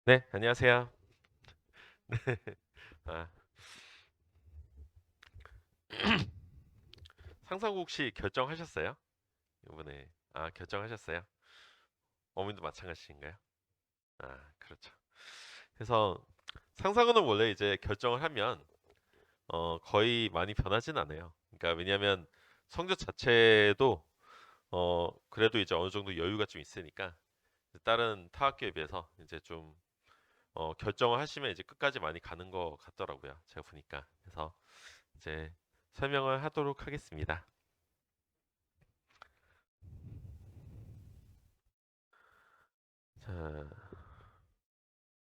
네, 안녕하세요. 아, 상상곡 혹시 결정하셨어요? 이번에 결정하셨어요? 어머님도 마찬가지인가요? 그렇죠. 그래서 상상은 원래 이제 결정을 하면 거의 많이 변하진 않아요. 그러니까 왜냐하면 성적 자체도 그래도 이제 어느 정도 여유가 좀 있으니까 다른 타 학교에 비해서 이제 좀 결정을 하시면 이제 끝까지 많이 가는 것 같더라고요. 제가 보니까. 그래서 이제 설명을 하도록 하겠습니다. 자,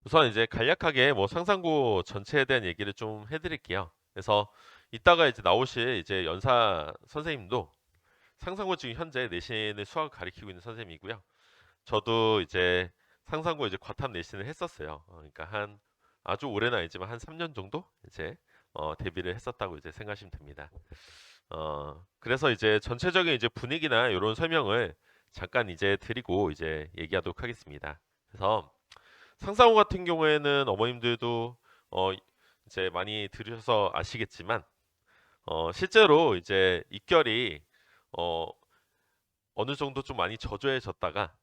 우선 이제 간략하게 뭐 상상고 전체에 대한 얘기를 좀 해드릴게요. 그래서 이따가 이제 나오실 이제 연사 선생님도 상상고 지금 현재 내신을 수학을 가리키고 있는 선생님이고요. 저도 이제 상상고 이제 과탐 내신을 했었어요. 그러니까 한 아주 오래는 아니지만 한 3년 정도 이제 대비를 했었다고 이제 생각하시면 됩니다. 그래서 이제 전체적인 이제 분위기나 이런 설명을 잠깐 이제 드리고 이제 얘기하도록 하겠습니다. 그래서 상상호 같은 경우에는 어머님들도 어 이제 많이 들으셔서 아시겠지만 실제로 이제 입결이 어 어느 정도 좀 많이 저조해졌다가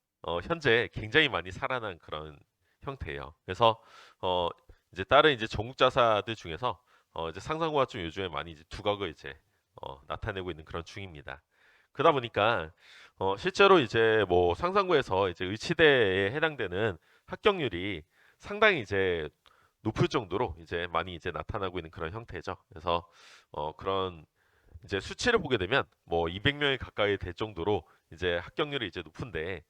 현재 굉장히 많이 살아난 그런 형태예요. 그래서 어 이제 다른 이제 전국자사들 중에서 이제 상상고가 좀 요즘에 많이 이제 두각을 이제 나타내고 있는 그런 중입니다. 그러다 보니까 실제로 이제 뭐 상상고에서 이제 의치대에 해당되는 합격률이 상당히 이제 높을 정도로 이제 많이 이제 나타나고 있는 그런 형태죠. 그래서 그런 이제 수치를 보게 되면 뭐 200명이 가까이 될 정도로 이제 합격률이 이제 높은데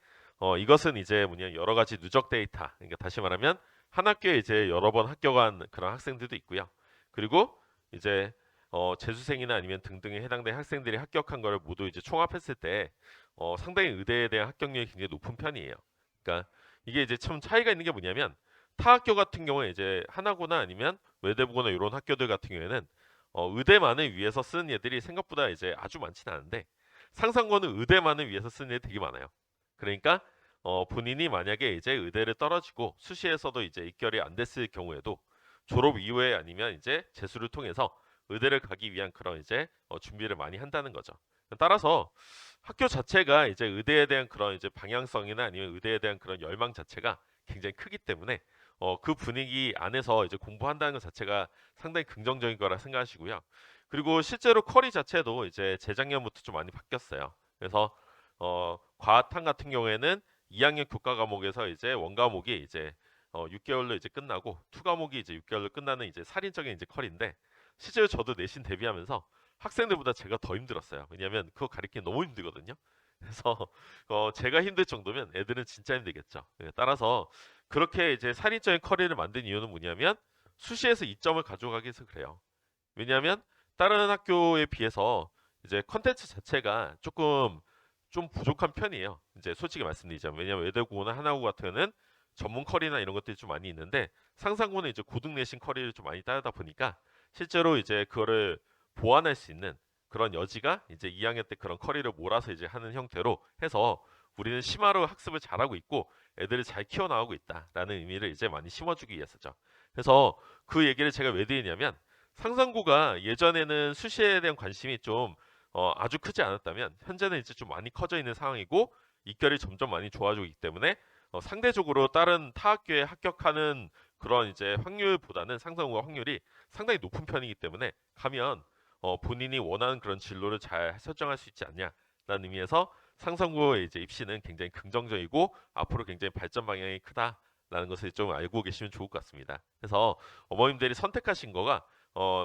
이것은 이제 뭐냐 여러 가지 누적 데이터 그러니까 다시 말하면 한 학교에 이제 여러 번 합격한 그런 학생들도 있고요. 그리고 이제 재수생이나 아니면 등등에 해당된 학생들이 합격한 거를 모두 이제 총합했을 때 상당히 의대에 대한 합격률이 굉장히 높은 편이에요. 그러니까 이게 이제 참 차이가 있는 게 뭐냐면 타 학교 같은 경우에 이제 하나고나 아니면 외대부거나 이런 학교들 같은 경우에는 의대만을 위해서 쓰는 애들이 생각보다 이제 아주 많지는 않은데 상상고는 의대만을 위해서 쓰는 애들이 되게 많아요. 그러니까 본인이 만약에 이제 의대를 떨어지고 수시에서도 이제 입결이 안 됐을 경우에도 졸업 이후에 아니면 이제 재수를 통해서 의대를 가기 위한 그런 이제 준비를 많이 한다는 거죠. 따라서 학교 자체가 이제 의대에 대한 그런 이제 방향성이나 아니면 의대에 대한 그런 열망 자체가 굉장히 크기 때문에 그 분위기 안에서 이제 공부한다는 것 자체가 상당히 긍정적인 거라 생각하시고요. 그리고 실제로 쿼리 자체도 이제 재작년부터 좀 많이 바뀌었어요. 그래서 과탐 같은 경우에는 2학년 교과 과목에서 이제 원 과목이 이제 6개월로 이제 끝나고 투 과목이 이제 6개월로 끝나는 이제 살인적인 이제 컬인데 실제로 저도 내신 대비하면서 학생들보다 제가 더 힘들었어요. 왜냐하면 그거 가르치기 너무 힘들거든요. 그래서 제가 힘들 정도면 애들은 진짜 힘들겠죠. 따라서 그렇게 이제 살인적인 커리를 만든 이유는 뭐냐면 수시에서 이점을 가져가기 위해서 그래요. 왜냐하면 다른 학교에 비해서 이제 컨텐츠 자체가 조금 좀 부족한 편이에요. 이제 솔직히 말씀드리자면 왜냐하면 외대고나 하나고 같은 경우는 전문 커리나 이런 것들이 좀 많이 있는데 상상고는 이제 고등 내신 커리를 좀 많이 따르다 보니까 실제로 이제 그거를 보완할 수 있는 그런 여지가 이제 2학년 때 그런 커리를 몰아서 이제 하는 형태로 해서 우리는 심화로 학습을 잘하고 있고 애들을 잘 키워나가고 있다라는 의미를 이제 많이 심어주기 위해서죠. 그래서 그 얘기를 제가 왜 드리냐면 상상고가 예전에는 수시에 대한 관심이 좀 아주 크지 않았다면 현재는 이제 좀 많이 커져 있는 상황이고 입결이 점점 많이 좋아지고 있기 때문에 상대적으로 다른 타 학교에 합격하는 그런 이제 확률보다는 상상고가 확률이 상당히 높은 편이기 때문에 가면 본인이 원하는 그런 진로를 잘 설정할 수 있지 않냐라는 의미에서 상상고의 이제 입시는 굉장히 긍정적이고 앞으로 굉장히 발전 방향이 크다라는 것을 좀 알고 계시면 좋을 것 같습니다. 그래서 어머님들이 선택하신 거가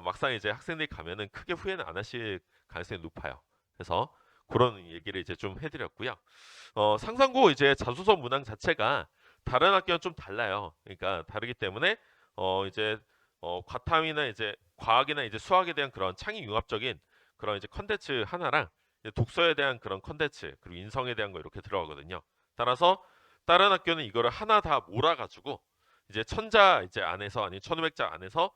막상 이제 학생들이 가면은 크게 후회는 안 하실 가능성이 높아요. 그래서 그런 얘기를 이제 좀 해드렸고요. 상상고 이제 자소서 문항 자체가 다른 학교랑 좀 달라요. 그러니까 다르기 때문에 이제 과탐이나 이제 과학이나 이제 수학에 대한 그런 창의 융합적인 그런 이제 컨텐츠 하나랑 이제 독서에 대한 그런 컨텐츠 그리고 인성에 대한 거 이렇게 들어가거든요. 따라서 다른 학교는 이거를 하나 다 몰아가지고 이제 천자 이제 안에서 아니 1500자 안에서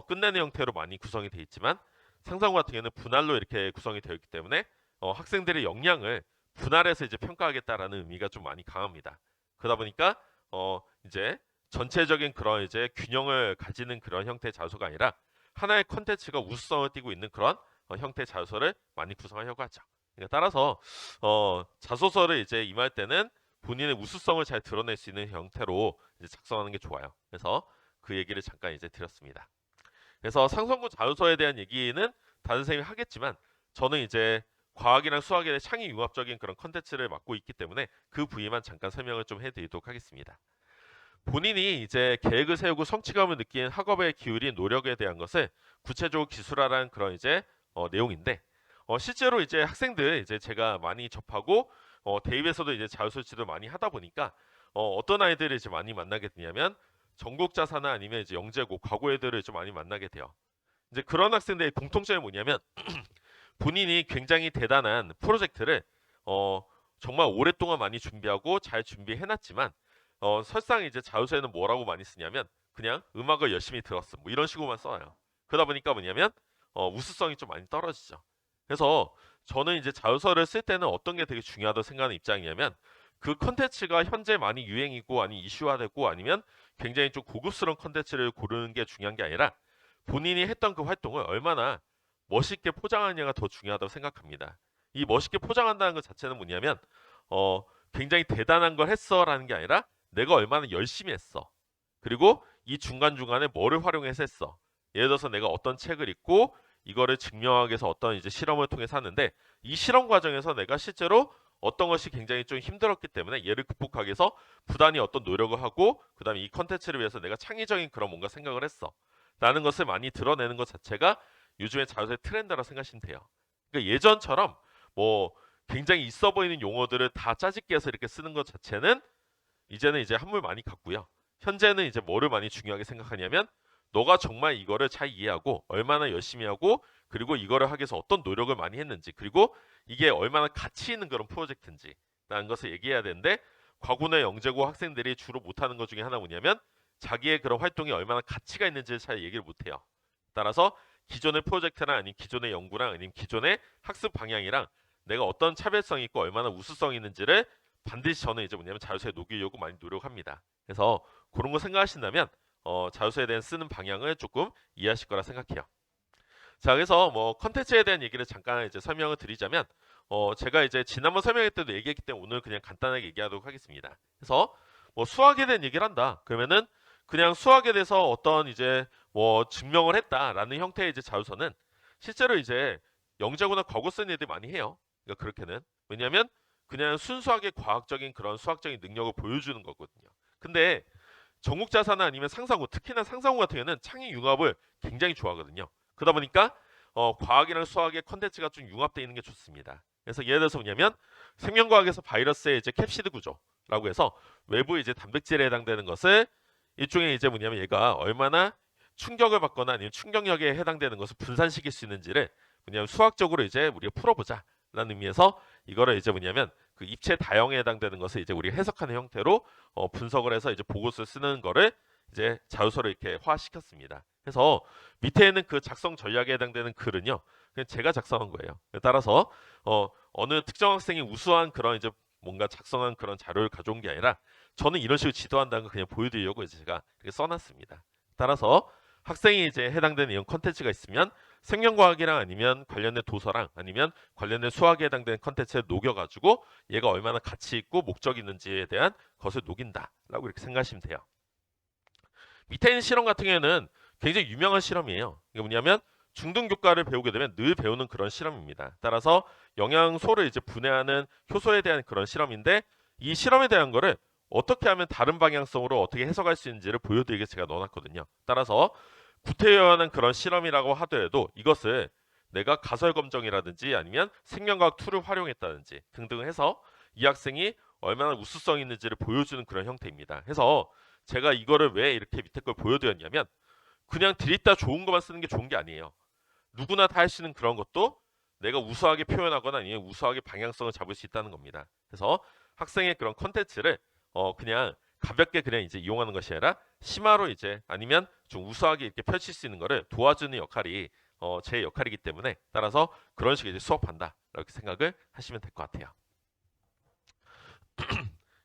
끝내는 형태로 많이 구성이 되어 있지만 상상고 같은 경우는 분할로 이렇게 구성이 되어 있기 때문에 학생들의 역량을 분할해서 이제 평가하겠다라는 의미가 좀 많이 강합니다. 그러다 보니까 이제 전체적인 그런 이제 균형을 가지는 그런 형태의 자소가 아니라 하나의 컨텐츠가 우수성을 띠고 있는 그런 형태의 자소서를 많이 구성하려고 하죠. 그러니까 따라서 자소서를 이제 임할 때는 본인의 우수성을 잘 드러낼 수 있는 형태로 이제 작성하는 게 좋아요. 그래서 그 얘기를 잠깐 이제 드렸습니다. 그래서 상성구 자소서에 대한 얘기는 다른 선생님이 하겠지만 저는 이제 과학이랑 수학에 대해 창의 융합적인 그런 컨텐츠를 맡고 있기 때문에 그 부위만 잠깐 설명을 좀 해드리도록 하겠습니다. 본인이 이제 계획을 세우고 성취감을 느낀 학업에 기울인 노력에 대한 것을 구체적으로 기술화라는 그런 이제 내용인데 실제로 이제 학생들 이제 제가 많이 접하고 대입에서도 이제 자유설치도 많이 하다 보니까 어떤 아이들을 이제 많이 만나게 되냐면 전국자사나 아니면 이제 영재고 과고 애들을 좀 많이 만나게 돼요. 이제 그런 학생들의 공통점이 뭐냐면 본인이 굉장히 대단한 프로젝트를 어, 정말 오랫동안 많이 준비하고 잘 준비해놨지만 설상 이제 자유서에는 뭐라고 많이 쓰냐면 그냥 음악을 열심히 들었어 뭐 이런 식으로만 써요. 그러다 보니까 뭐냐면 우수성이 좀 많이 떨어지죠. 그래서 저는 이제 자유서를 쓸 때는 어떤 게 되게 중요하다고 생각하는 입장이냐면 그 컨텐츠가 현재 많이 유행이고 아니 이슈화되고 아니면 굉장히 좀 고급스러운 컨텐츠를 고르는 게 중요한 게 아니라 본인이 했던 그 활동을 얼마나 멋있게 포장하느냐가 더 중요하다고 생각합니다. 이 멋있게 포장한다는 것 자체는 뭐냐면 굉장히 대단한 걸 했어라는 게 아니라 내가 얼마나 열심히 했어. 그리고 이 중간중간에 뭐를 활용해서 했어. 예를 들어서 내가 어떤 책을 읽고 이거를 증명하기 위해서 어떤 이제 실험을 통해서 하는데 이 실험 과정에서 내가 실제로 어떤 것이 굉장히 좀 힘들었기 때문에 얘를 극복하기 위해서 부단히 어떤 노력을 하고 그다음에 이 컨텐츠를 위해서 내가 창의적인 그런 뭔가 생각을 했어. 라는 것을 많이 드러내는 것 자체가 요즘의 자유의 트렌드라 생각하시면 돼요. 그러니까 예전처럼 뭐 굉장히 있어 보이는 용어들을 다 짜집기 해서 이렇게 쓰는 것 자체는 이제는 이제 한물 많이 갔고요. 현재는 이제 뭐를 많이 중요하게 생각하냐면 너가 정말 이거를 잘 이해하고 얼마나 열심히 하고 그리고 이거를 하기 위해서 어떤 노력을 많이 했는지 그리고 이게 얼마나 가치 있는 그런 프로젝트인지 라는 것을 얘기해야 되는데 과거의 영재고 학생들이 주로 못하는 것 중에 하나 뭐냐면 자기의 그런 활동이 얼마나 가치가 있는지를 잘 얘기를 못해요. 따라서 기존의 프로젝트랑 아니면 기존의 연구랑 아니면 기존의 학습 방향이랑 내가 어떤 차별성이 있고 얼마나 우수성이 있는지를 반드시 저는 이제 뭐냐면 자유서에 녹이려고 많이 노력합니다. 그래서 그런 거 생각하신다면 자유서에 대한 쓰는 방향을 조금 이해하실 거라 생각해요. 자, 그래서 뭐 컨텐츠에 대한 얘기를 잠깐 이제 설명을 드리자면 제가 이제 지난번 설명할 때도 얘기했기 때문에 오늘 그냥 간단하게 얘기하도록 하겠습니다. 그래서 뭐 수학에 대한 얘기를 한다. 그러면은 그냥 수학에 대해서 어떤 이제 뭐 증명을 했다라는 형태의 이제 자유서는 실제로 이제 영재고나 과거 쓰는 애들이 많이 해요. 그러니까 그렇게는 왜냐하면 그냥 순수하게 과학적인 그런 수학적인 능력을 보여주는 거거든요. 근데 전국자산은 아니면 상상호, 특히나 상상호 같은 경우는 창의 융합을 굉장히 좋아하거든요. 그러다 보니까 과학이랑 수학의 컨텐츠가 좀 융합되어 있는 게 좋습니다. 그래서 예를 들어서 뭐냐면 생명과학에서 바이러스의 이제 캡시드 구조라고 해서 외부 이제 단백질에 해당되는 것을 일종의 이제 뭐냐면 얘가 얼마나 충격을 받거나 아니면 충격력에 해당되는 것을 분산시킬 수 있는지를 뭐냐면 수학적으로 이제 우리가 풀어보자라는 의미에서 이거를 이제 뭐냐면 그 입체 다형에 해당되는 것을 이제 우리가 해석하는 형태로 분석을 해서 이제 보고서를 쓰는 거를 이제 자유서로 이렇게 화시켰습니다. 그래서 밑에 있는 그 작성 전략에 해당되는 글은요, 그냥 제가 작성한 거예요. 따라서 어느 특정 학생이 우수한 그런 이제 뭔가 작성한 그런 자료를 가져온 게 아니라 저는 이런 식으로 지도한다는 걸 그냥 보여드리려고 이제 제가 이렇게 써놨습니다. 따라서 학생이 이제 해당되는 이런 컨텐츠가 있으면 생명과학이랑 아니면 관련된 도서랑 아니면 관련된 수학에 해당되는 컨텐츠를 녹여가지고 얘가 얼마나 가치 있고 목적 있는지에 대한 것을 녹인다라고 이렇게 생각하시면 돼요. 밑에 있는 실험 같은 경우에는 굉장히 유명한 실험이에요. 이게 뭐냐면 중등교과를 배우게 되면 늘 배우는 그런 실험입니다. 따라서 영양소를 이제 분해하는 효소에 대한 그런 실험인데 이 실험에 대한 거를 어떻게 하면 다른 방향성으로 어떻게 해석할 수 있는지를 보여드리게 제가 넣어놨거든요. 따라서 구태여한 그런 실험이라고 하더라도 이것을 내가 가설 검정이라든지 아니면 생명과학 툴을 활용했다든지 등등 해서 이 학생이 얼마나 우수성 있는지를 보여주는 그런 형태입니다. 해서 제가 이거를 왜 이렇게 밑에 걸 보여드렸냐면 그냥 드립다 좋은 것만 쓰는 게 좋은 게 아니에요. 누구나 다 할 수 있는 그런 것도 내가 우수하게 표현하거나 아니면 우수하게 방향성을 잡을 수 있다는 겁니다. 그래서 학생의 그런 컨텐츠를 그냥 가볍게 그냥 이제 이용하는 것이 아니라 심화로 이제 아니면 좀 우수하게 이렇게 펼칠 수 있는 거를 도와주는 역할이 제 역할이기 때문에 따라서 그런 식으로 이제 수업한다 이렇게 생각을 하시면 될 것 같아요.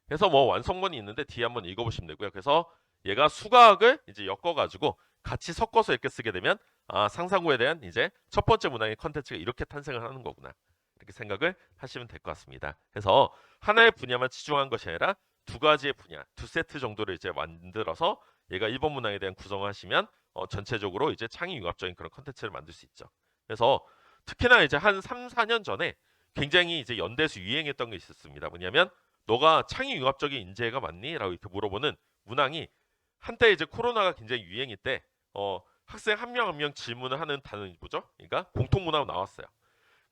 그래서 뭐 완성본이 있는데 뒤에 한번 읽어보시면 되고요. 그래서 얘가 수학을 이제 엮어가지고 같이 섞어서 이렇게 쓰게 되면 상상고에 대한 이제 첫 번째 문항의 컨텐츠가 이렇게 탄생을 하는 거구나. 이렇게 생각을 하시면 될 것 같습니다. 그래서 하나의 분야만 치중한 것이 아니라 두 가지의 분야, 두 세트 정도를 이제 만들어서 얘가 1번 문항에 대한 구성을 하시면 전체적으로 이제 창의 융합적인 그런 컨텐츠를 만들 수 있죠. 그래서 특히나 이제 한 3, 4년 전에 굉장히 이제 연대에서 유행했던 게 있었습니다. 뭐냐면 너가 창의 융합적인 인재가 맞니? 라고 이렇게 물어보는 문항이 한때 이제 코로나가 굉장히 유행일 때 학생 한 명 한 명 질문을 하는 단어는 뭐죠? 그러니까 공통 문항으로 나왔어요.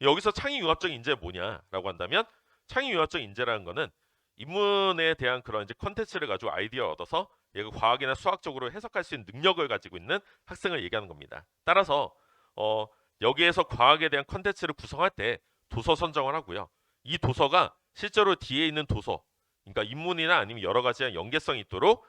여기서 창의 융합적 인재 뭐냐라고 한다면 창의 융합적 인재라는 거는 인문에 대한 그런 이제 컨텐츠를 가지고 아이디어 얻어서 얘가 과학이나 수학적으로 해석할 수 있는 능력을 가지고 있는 학생을 얘기하는 겁니다. 따라서 여기에서 과학에 대한 컨텐츠를 구성할 때 도서 선정을 하고요. 이 도서가 실제로 뒤에 있는 도서, 그러니까 인문이나 아니면 여러 가지 연계성이 있도록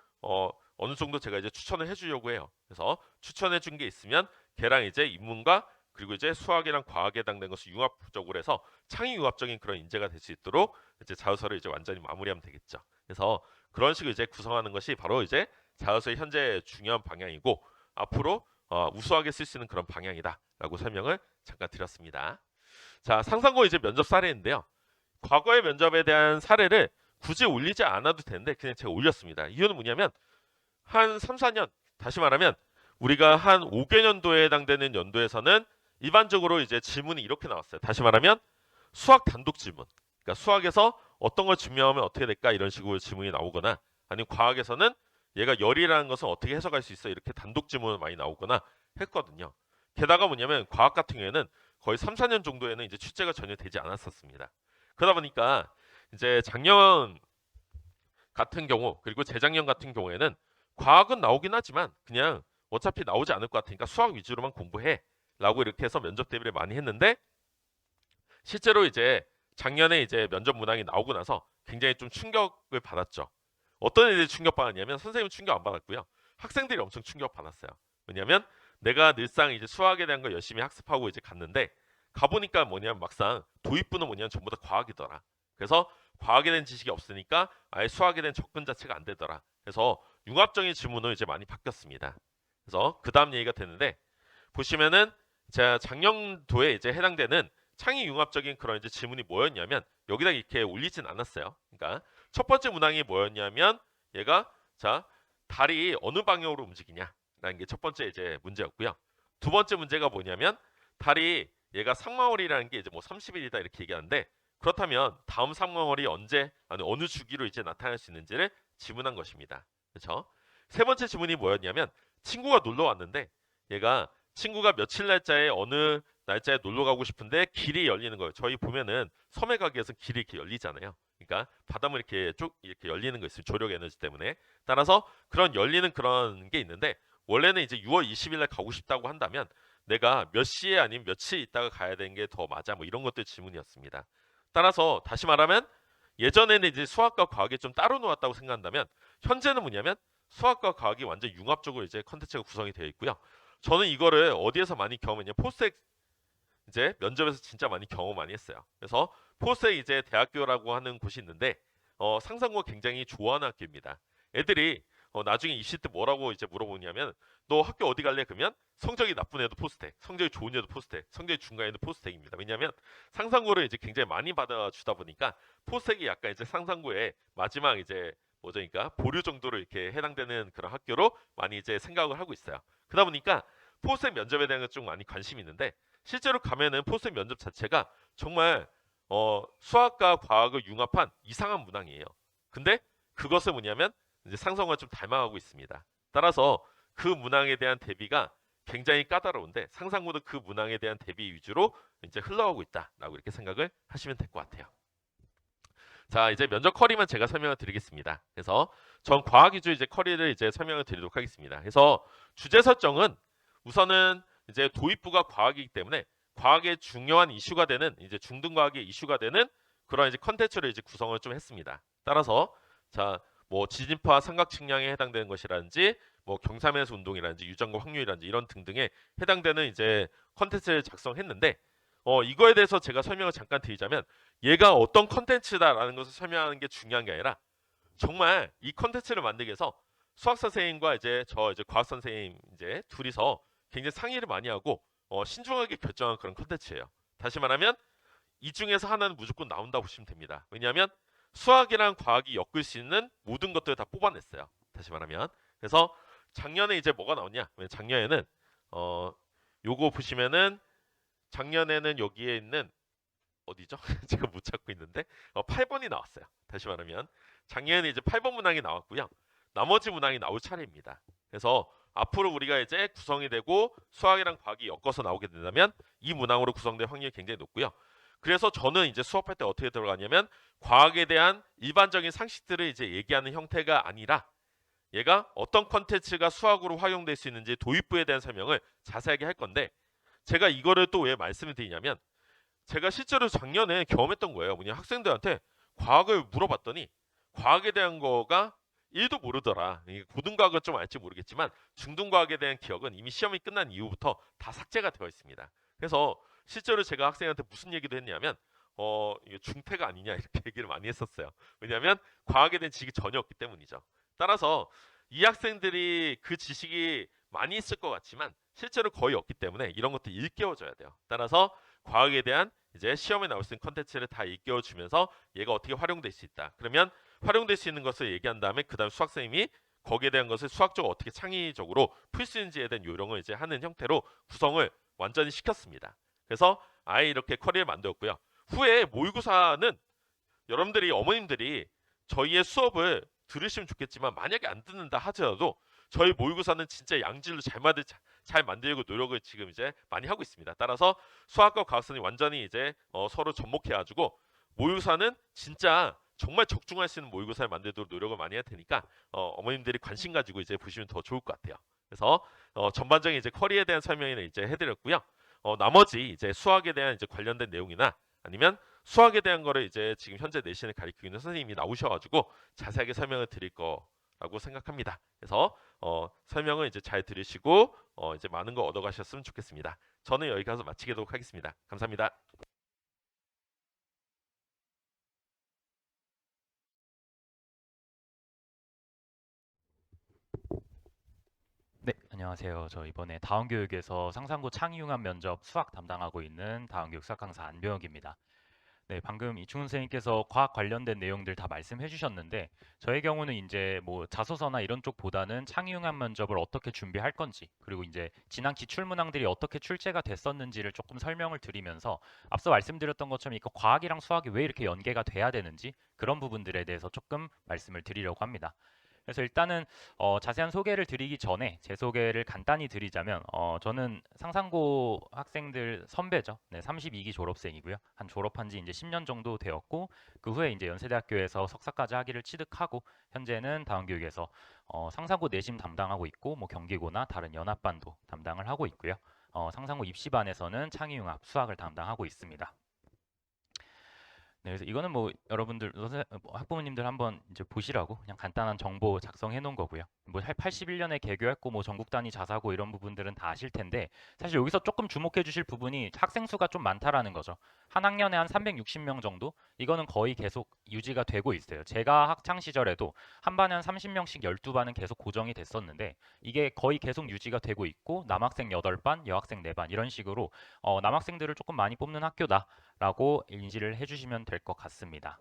어느 정도 제가 이제 추천을 해주려고 해요. 그래서 추천해 준 게 있으면 걔랑 이제 인문과 그리고 이제 수학이랑 과학에 해당된 것을 융합적으로 해서 창의 융합적인 그런 인재가 될 수 있도록 이제 자소서를 이제 완전히 마무리하면 되겠죠. 그래서 그런 식으로 이제 구성하는 것이 바로 이제 자소서의 현재 중요한 방향이고 앞으로 우수하게 쓸 수 있는 그런 방향이다라고 설명을 잠깐 드렸습니다. 자, 상상고 이제 면접 사례인데요. 과거의 면접에 대한 사례를 굳이 올리지 않아도 되는데 그냥 제가 올렸습니다. 이유는 뭐냐면 한 3, 4년 다시 말하면 우리가 한 5개년도에 해당되는 연도에서는 일반적으로 이제 질문이 이렇게 나왔어요. 다시 말하면 수학 단독 질문. 그러니까 수학에서 어떤 걸 증명하면 어떻게 될까 이런 식으로 질문이 나오거나 아니면 과학에서는 얘가 열이라는 것은 어떻게 해석할 수 있어 이렇게 단독 질문을 많이 나오거나 했거든요. 게다가 뭐냐면 과학 같은 경우에는 거의 3, 4년 정도에는 이제 출제가 전혀 되지 않았었습니다. 그러다 보니까 이제 작년 같은 경우 그리고 재작년 같은 경우에는 과학은 나오긴 하지만 그냥 어차피 나오지 않을 것 같으니까 수학 위주로만 공부해 라고 이렇게 해서 면접 대비를 많이 했는데 실제로 이제 작년에 이제 면접 문항이 나오고 나서 굉장히 좀 충격을 받았죠. 어떤 애들이 충격받았냐면 선생님은 충격 안 받았고요. 학생들이 엄청 충격받았어요. 왜냐하면 내가 늘상 이제 수학에 대한 걸 열심히 학습하고 이제 갔는데 가보니까 뭐냐면 막상 도입부는 뭐냐면 전부 다 과학이더라. 그래서 과학에 대한 지식이 없으니까 아예 수학에 대한 접근 자체가 안 되더라. 그래서 융합적인 질문으로 이제 많이 바뀌었습니다. 그래서 그 다음 얘기가 되는데 보시면은 제가 작년도에 이제 해당되는 창의 융합적인 그런 이제 질문이 뭐였냐면 여기다 이렇게 올리진 않았어요. 그러니까 첫 번째 문항이 뭐였냐면 얘가 자 달이 어느 방향으로 움직이냐라는 게 첫 번째 이제 문제였고요. 두 번째 문제가 뭐냐면 달이 얘가 상망월이라는 게 이제 뭐 30일이다 이렇게 얘기하는데 그렇다면 다음 상망월이 언제 아니 어느 주기로 이제 나타날 수 있는지를 질문한 것입니다. 그렇죠? 세 번째 질문이 뭐였냐면 친구가 놀러 왔는데 얘가 친구가 며칠 날짜에 어느 날짜에 놀러 가고 싶은데 길이 열리는 거예요. 저희 보면은 섬에 가기 위해서 길이 이렇게 열리잖아요. 그러니까 바닷물 이렇게 쭉 이렇게 열리는 거 있어요. 조력 에너지 때문에. 따라서 그런 열리는 그런 게 있는데 원래는 이제 6월 20일 날 가고 싶다고 한다면 내가 몇 시에 아니면 며칠 있다가 가야 되는 게 더 맞아? 뭐 이런 것들 질문이었습니다. 따라서 다시 말하면 예전에는 이제 수학과 과학이 좀 따로 놓았다고 생각한다면 현재는 뭐냐면 수학과 과학이 완전 융합적으로 이제 컨텐츠가 구성이 되어 있고요. 저는 이거를 어디에서 많이 경험했냐? 포스텍 이제 면접에서 진짜 많이 경험 많이 했어요. 그래서 포스텍 이제 대학교라고 하는 곳이 있는데 상상고 굉장히 좋아하는 학교입니다. 애들이 나중에 입시 때 뭐라고 이제 물어보냐면 너 학교 어디 갈래? 그러면 성적이 나쁜 애도 포스텍, 성적이 좋은 애도 포스텍, 성적이 중간 애도 포스텍입니다. 왜냐하면 상상고를 이제 굉장히 많이 받아주다 보니까 포스텍이 약간 이제 상상고의 마지막 이제 뭐죠? 그러니까 보류 정도로 이렇게 해당되는 그런 학교로 많이 이제 생각을 하고 있어요. 그러다 보니까 포스텍 면접에 대한 좀 많이 관심이 있는데 실제로 가면은 포스텍 면접 자체가 정말 수학과 과학을 융합한 이상한 문항이에요. 근데 그것은 뭐냐면 이제 상상과 좀 닮아가고 있습니다. 따라서 그 문항에 대한 대비가 굉장히 까다로운데 상상고도 그 문항에 대한 대비 위주로 이제 흘러가고 있다라고 이렇게 생각을 하시면 될 것 같아요. 자, 이제 면접 커리만 제가 설명을 드리겠습니다. 그래서 전 과학 위주 이제 커리를 이제 설명을 드리도록 하겠습니다. 그래서 주제 설정은 우선은 이제 도입부가 과학이기 때문에 과학의 중요한 이슈가 되는 이제 중등과학의 이슈가 되는 그런 이제 컨텐츠를 이제 구성을 좀 했습니다. 따라서 자, 뭐 지진파 삼각 측량에 해당되는 것이라든지 뭐 경사면수 운동이라든지 유전과 확률이라든지 이런 등등에 해당되는 이제 컨텐츠를 작성했는데 이거에 대해서 제가 설명을 잠깐 드리자면 얘가 어떤 컨텐츠다라는 것을 설명하는 게 중요한 게 아니라 정말 이 컨텐츠를 만들기 위해서 수학 선생님과 이제 저 이제 과학 선생님 이제 둘이서 굉장히 상의를 많이 하고 신중하게 결정한 그런 컨텐츠예요. 다시 말하면 이 중에서 하나는 무조건 나온다고 보시면 됩니다. 왜냐하면 수학이랑 과학이 엮을 수 있는 모든 것들을 다 뽑아냈어요. 다시 말하면. 그래서 작년에 이제 뭐가 나왔냐? 작년에는 어 요거 보시면은 작년에는 여기에 있는 어디죠? 제가 못 찾고 있는데 8번이 나왔어요. 다시 말하면 작년에는 이제 8번 문항이 나왔고요. 나머지 문항이 나올 차례입니다. 그래서 앞으로 우리가 이제 구성이 되고 수학이랑 과학이 엮어서 나오게 된다면 이 문항으로 구성될 확률이 굉장히 높고요. 그래서 저는 이제 수업할 때 어떻게 들어가냐면 과학에 대한 일반적인 상식들을 이제 얘기하는 형태가 아니라 얘가 어떤 컨텐츠가 수학으로 활용될 수 있는지 도입부에 대한 설명을 자세하게 할 건데 제가 이거를 또 왜 말씀을 드리냐면 제가 실제로 작년에 경험했던 거예요. 뭐냐 학생들한테 과학을 물어봤더니 과학에 대한 거가 1도 모르더라. 고등과학은 좀 알지 모르겠지만 중등과학에 대한 기억은 이미 시험이 끝난 이후부터 다 삭제가 되어 있습니다. 그래서 실제로 제가 학생한테 무슨 얘기도 했냐면 이게 중퇴가 아니냐 이렇게 얘기를 많이 했었어요. 왜냐하면 과학에 대한 지식이 전혀 없기 때문이죠. 따라서 이 학생들이 그 지식이 많이 있을 것 같지만 실제로 거의 없기 때문에 이런 것도 일깨워줘야 돼요. 따라서 과학에 대한 이제 시험에 나올 수 있는 컨텐츠를 다 일깨워주면서 얘가 어떻게 활용될 수 있다. 그러면 활용될 수 있는 것을 얘기한 다음에 그 다음 수학 선생님이 거기에 대한 것을 수학적으로 어떻게 창의적으로 풀 수 있는지에 대한 요령을 이제 하는 형태로 구성을 완전히 시켰습니다. 그래서 아예 이렇게 커리를 만들었고요. 후에 모의고사는 여러분들이 어머님들이 저희의 수업을 들으시면 좋겠지만 만약에 안 듣는다 하더라도 저희 모의고사는 진짜 양질로 잘 만들고 노력을 지금 이제 많이 하고 있습니다. 따라서 수학과 과학선이 완전히 이제 서로 접목해가지고 모의고사는 진짜 정말 적중할 수 있는 모의고사를 만들도록 노력을 많이 할 테니까 어머님들이 관심 가지고 이제 보시면 더 좋을 것 같아요. 그래서 전반적인 이제 쿼리에 대한 설명을 이제 해드렸고요. 나머지 이제 수학에 대한 이제 관련된 내용이나 아니면 수학에 대한 거를 이제 지금 현재 내신을 가리키고 있는 선생님이 나오셔가지고 자세하게 설명을 드릴 거라고 생각합니다. 그래서 설명을 이제 잘 들으시고 이제 많은 거 얻어가셨으면 좋겠습니다. 저는 여기까지 마치도록 하겠습니다. 감사합니다. 네, 안녕하세요. 저 이번에 다원교육에서 상상고 창의융합 면접 수학 담당하고 있는 다원교육 수학 강사 안병욱입니다. 네, 방금 이충훈 선생님께서 과학 관련된 내용들 다 말씀해 주셨는데 저의 경우는 이제 뭐 자소서나 이런 쪽보다는 창의융합 면접을 어떻게 준비할 건지 그리고 이제 지난 기출 문항들이 어떻게 출제가 됐었는지를 조금 설명을 드리면서 앞서 말씀드렸던 것처럼 이거 과학이랑 수학이 왜 이렇게 연계가 돼야 되는지 그런 부분들에 대해서 조금 말씀을 드리려고 합니다. 그래서 일단은 자세한 소개를 드리기 전에 제 소개를 간단히 드리자면 저는 상상고 학생들 선배죠. 네, 32기 졸업생이고요. 한 졸업한 지 이제 10년 정도 되었고 그 후에 이제 연세대학교에서 석사까지 학위를 취득하고 현재는 다원교육에서 상상고 내심 담당하고 있고 뭐 경기고나 다른 연합반도 담당을 하고 있고요. 상상고 입시반에서는 창의융합 수학을 담당하고 있습니다. 네, 그래서 이거는 뭐 여러분들 학부모님들 한번 이제 보시라고 그냥 간단한 정보 작성해 놓은 거고요. 뭐 81년에 개교했고 뭐 전국 단위 자사고 이런 부분들은 다 아실 텐데 사실 여기서 조금 주목해 주실 부분이 학생 수가 좀 많다라는 거죠. 한 학년에 한 360명 정도? 이거는 거의 계속 유지가 되고 있어요. 제가 학창 시절에도 한 반에 한 30명씩 12반은 계속 고정이 됐었는데 이게 거의 계속 유지가 되고 있고 남학생 8반, 여학생 4반 이런 식으로 남학생들을 조금 많이 뽑는 학교다. 라고 인지를 해주시면 될 것 같습니다.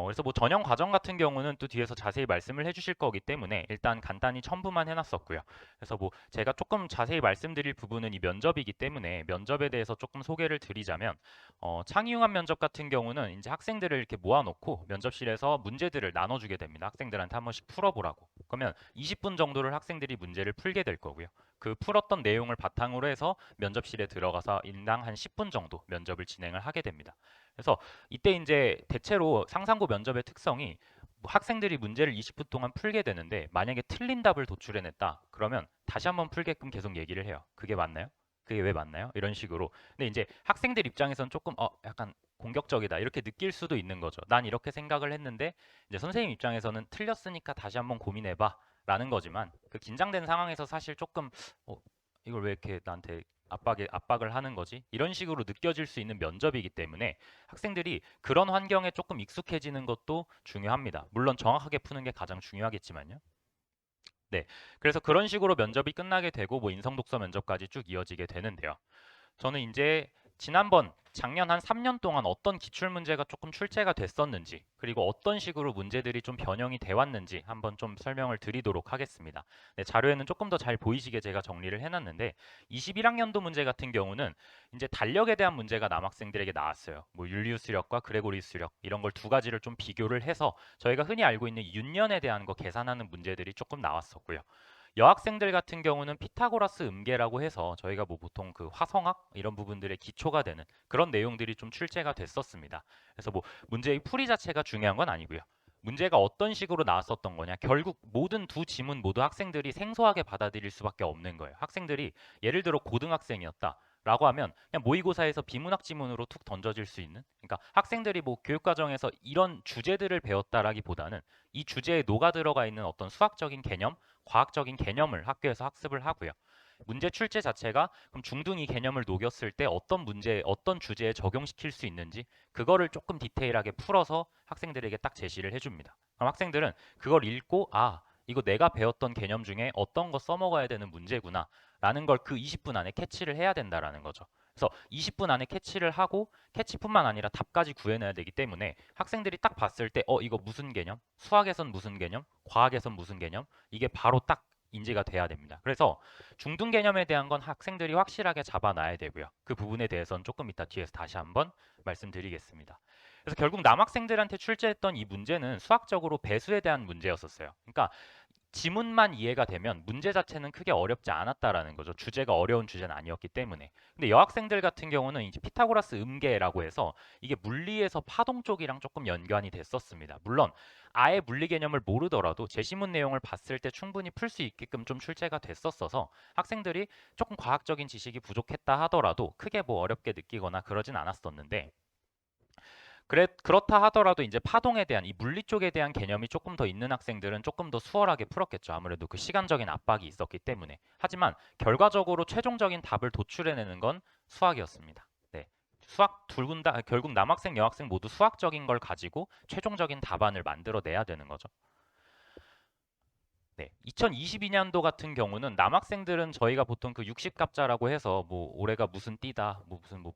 그래서 뭐 전형 과정 같은 경우는 또 뒤에서 자세히 말씀을 해주실 거기 때문에 일단 간단히 첨부만 해놨었고요. 그래서 뭐 제가 조금 자세히 말씀드릴 부분은 이 면접이기 때문에 면접에 대해서 조금 소개를 드리자면 창의융합 면접 같은 경우는 이제 학생들을 이렇게 모아놓고 면접실에서 문제들을 나눠주게 됩니다. 학생들한테 한 번씩 풀어보라고. 그러면 20분 정도를 학생들이 문제를 풀게 될 거고요. 그 풀었던 내용을 바탕으로 해서 면접실에 들어가서 인당 한 10분 정도 면접을 진행을 하게 됩니다. 그래서 이때 이제 대체로 상상고 면접의 특성이 뭐 학생들이 문제를 20분 동안 풀게 되는데 만약에 틀린 답을 도출해냈다 그러면 다시 한번 풀게끔 계속 얘기를 해요. 그게 맞나요? 그게 왜 맞나요? 이런 식으로. 근데 이제 학생들 입장에서는 조금 약간 공격적이다 이렇게 느낄 수도 있는 거죠. 난 이렇게 생각을 했는데 이제 선생님 입장에서는 틀렸으니까 다시 한번 고민해봐 라는 거지만 그 긴장된 상황에서 사실 조금 어, 이걸 왜 이렇게 나한테 압박을 하는 거지? 이런 식으로 느껴질 수 있는 면접이기 때문에 학생들이 그런 환경에 조금 익숙해지는 것도 중요합니다. 물론 정확하게 푸는 게 가장 중요하겠지만요. 네. 그래서 그런 식으로 면접이 끝나게 되고 뭐 인성 독서 면접까지 쭉 이어지게 되는데요. 저는 이제 지난번 작년 한 3년 동안 어떤 기출 문제가 조금 출제가 됐었는지, 그리고 어떤 식으로 문제들이 좀 변형이 돼 왔는지 한번 좀 설명을 드리도록 하겠습니다. 네, 자료에는 조금 더 잘 보이시게 제가 정리를 해놨는데, 21학년도 문제 같은 경우는 이제 달력에 대한 문제가 남학생들에게 나왔어요. 뭐 율리우스력과 그레고리우스력 이런 걸 두 가지를 좀 비교를 해서 저희가 흔히 알고 있는 윤년에 대한 거 계산하는 문제들이 조금 나왔었고요. 여학생들 같은 경우는 피타고라스 음계라고 해서 저희가 뭐 보통 그 화성학 이런 부분들의 기초가 되는 그런 내용들이 좀 출제가 됐었습니다. 그래서 뭐 문제의 풀이 자체가 중요한 건 아니고요. 문제가 어떤 식으로 나왔었던 거냐. 결국 모든 두 지문 모두 학생들이 생소하게 받아들일 수밖에 없는 거예요. 학생들이 예를 들어 고등학생이었다. 라고 하면 그냥 모의고사에서 비문학 지문으로 툭 던져질 수 있는, 그러니까 학생들이 뭐 교육과정에서 이런 주제들을 배웠다라기보다는 이 주제에 녹아 들어가 있는 어떤 수학적인 개념, 과학적인 개념을 학교에서 학습을 하고요. 문제 출제 자체가 그럼 중등이 개념을 녹였을 때 어떤 문제, 어떤 주제에 적용시킬 수 있는지 그거를 조금 디테일하게 풀어서 학생들에게 딱 제시를 해줍니다. 그럼 학생들은 그걸 읽고 이거 내가 배웠던 개념 중에 어떤 거 써먹어야 되는 문제구나 라는 걸 그 20분 안에 캐치를 해야 된다라는 거죠. 그래서 20분 안에 캐치를 하고 캐치뿐만 아니라 답까지 구해내야 되기 때문에 학생들이 딱 봤을 때 이거 무슨 개념? 수학에선 무슨 개념? 과학에선 무슨 개념? 이게 바로 딱 인지가 돼야 됩니다. 그래서 중등 개념에 대한 건 학생들이 확실하게 잡아놔야 되고요. 그 부분에 대해서는 조금 이따 뒤에서 다시 한번 말씀드리겠습니다. 그래서 결국 남학생들한테 출제했던 이 문제는 수학적으로 배수에 대한 문제였었어요. 그러니까 지문만 이해가 되면 문제 자체는 크게 어렵지 않았다라는 거죠. 주제가 어려운 주제는 아니었기 때문에. 근데 여학생들 같은 경우는 이제 피타고라스 음계라고 해서 이게 물리에서 파동 쪽이랑 조금 연관이 됐었습니다. 물론 아예 물리 개념을 모르더라도 제시문 내용을 봤을 때 충분히 풀 수 있게끔 좀 출제가 됐었어서 학생들이 조금 과학적인 지식이 부족했다 하더라도 크게 뭐 어렵게 느끼거나 그러진 않았었는데, 그렇다 하더라도 이제 파동에 대한 이 물리 쪽에 대한 개념이 조금 더 있는 학생들은 조금 더 수월하게 풀었겠죠. 아무래도 그 시간적인 압박이 있었기 때문에. 하지만 결과적으로 최종적인 답을 도출해내는 건 수학이었습니다. 네. 수학 둘 군 다 결국 남학생, 여학생 모두 수학적인 걸 가지고 최종적인 답안을 만들어내야 되는 거죠. 네, 2022년도 같은 경우는 남학생들은 저희가 보통 그 60갑자라고 해서 뭐 올해가 무슨 띠다, 뭐 무슨 뭐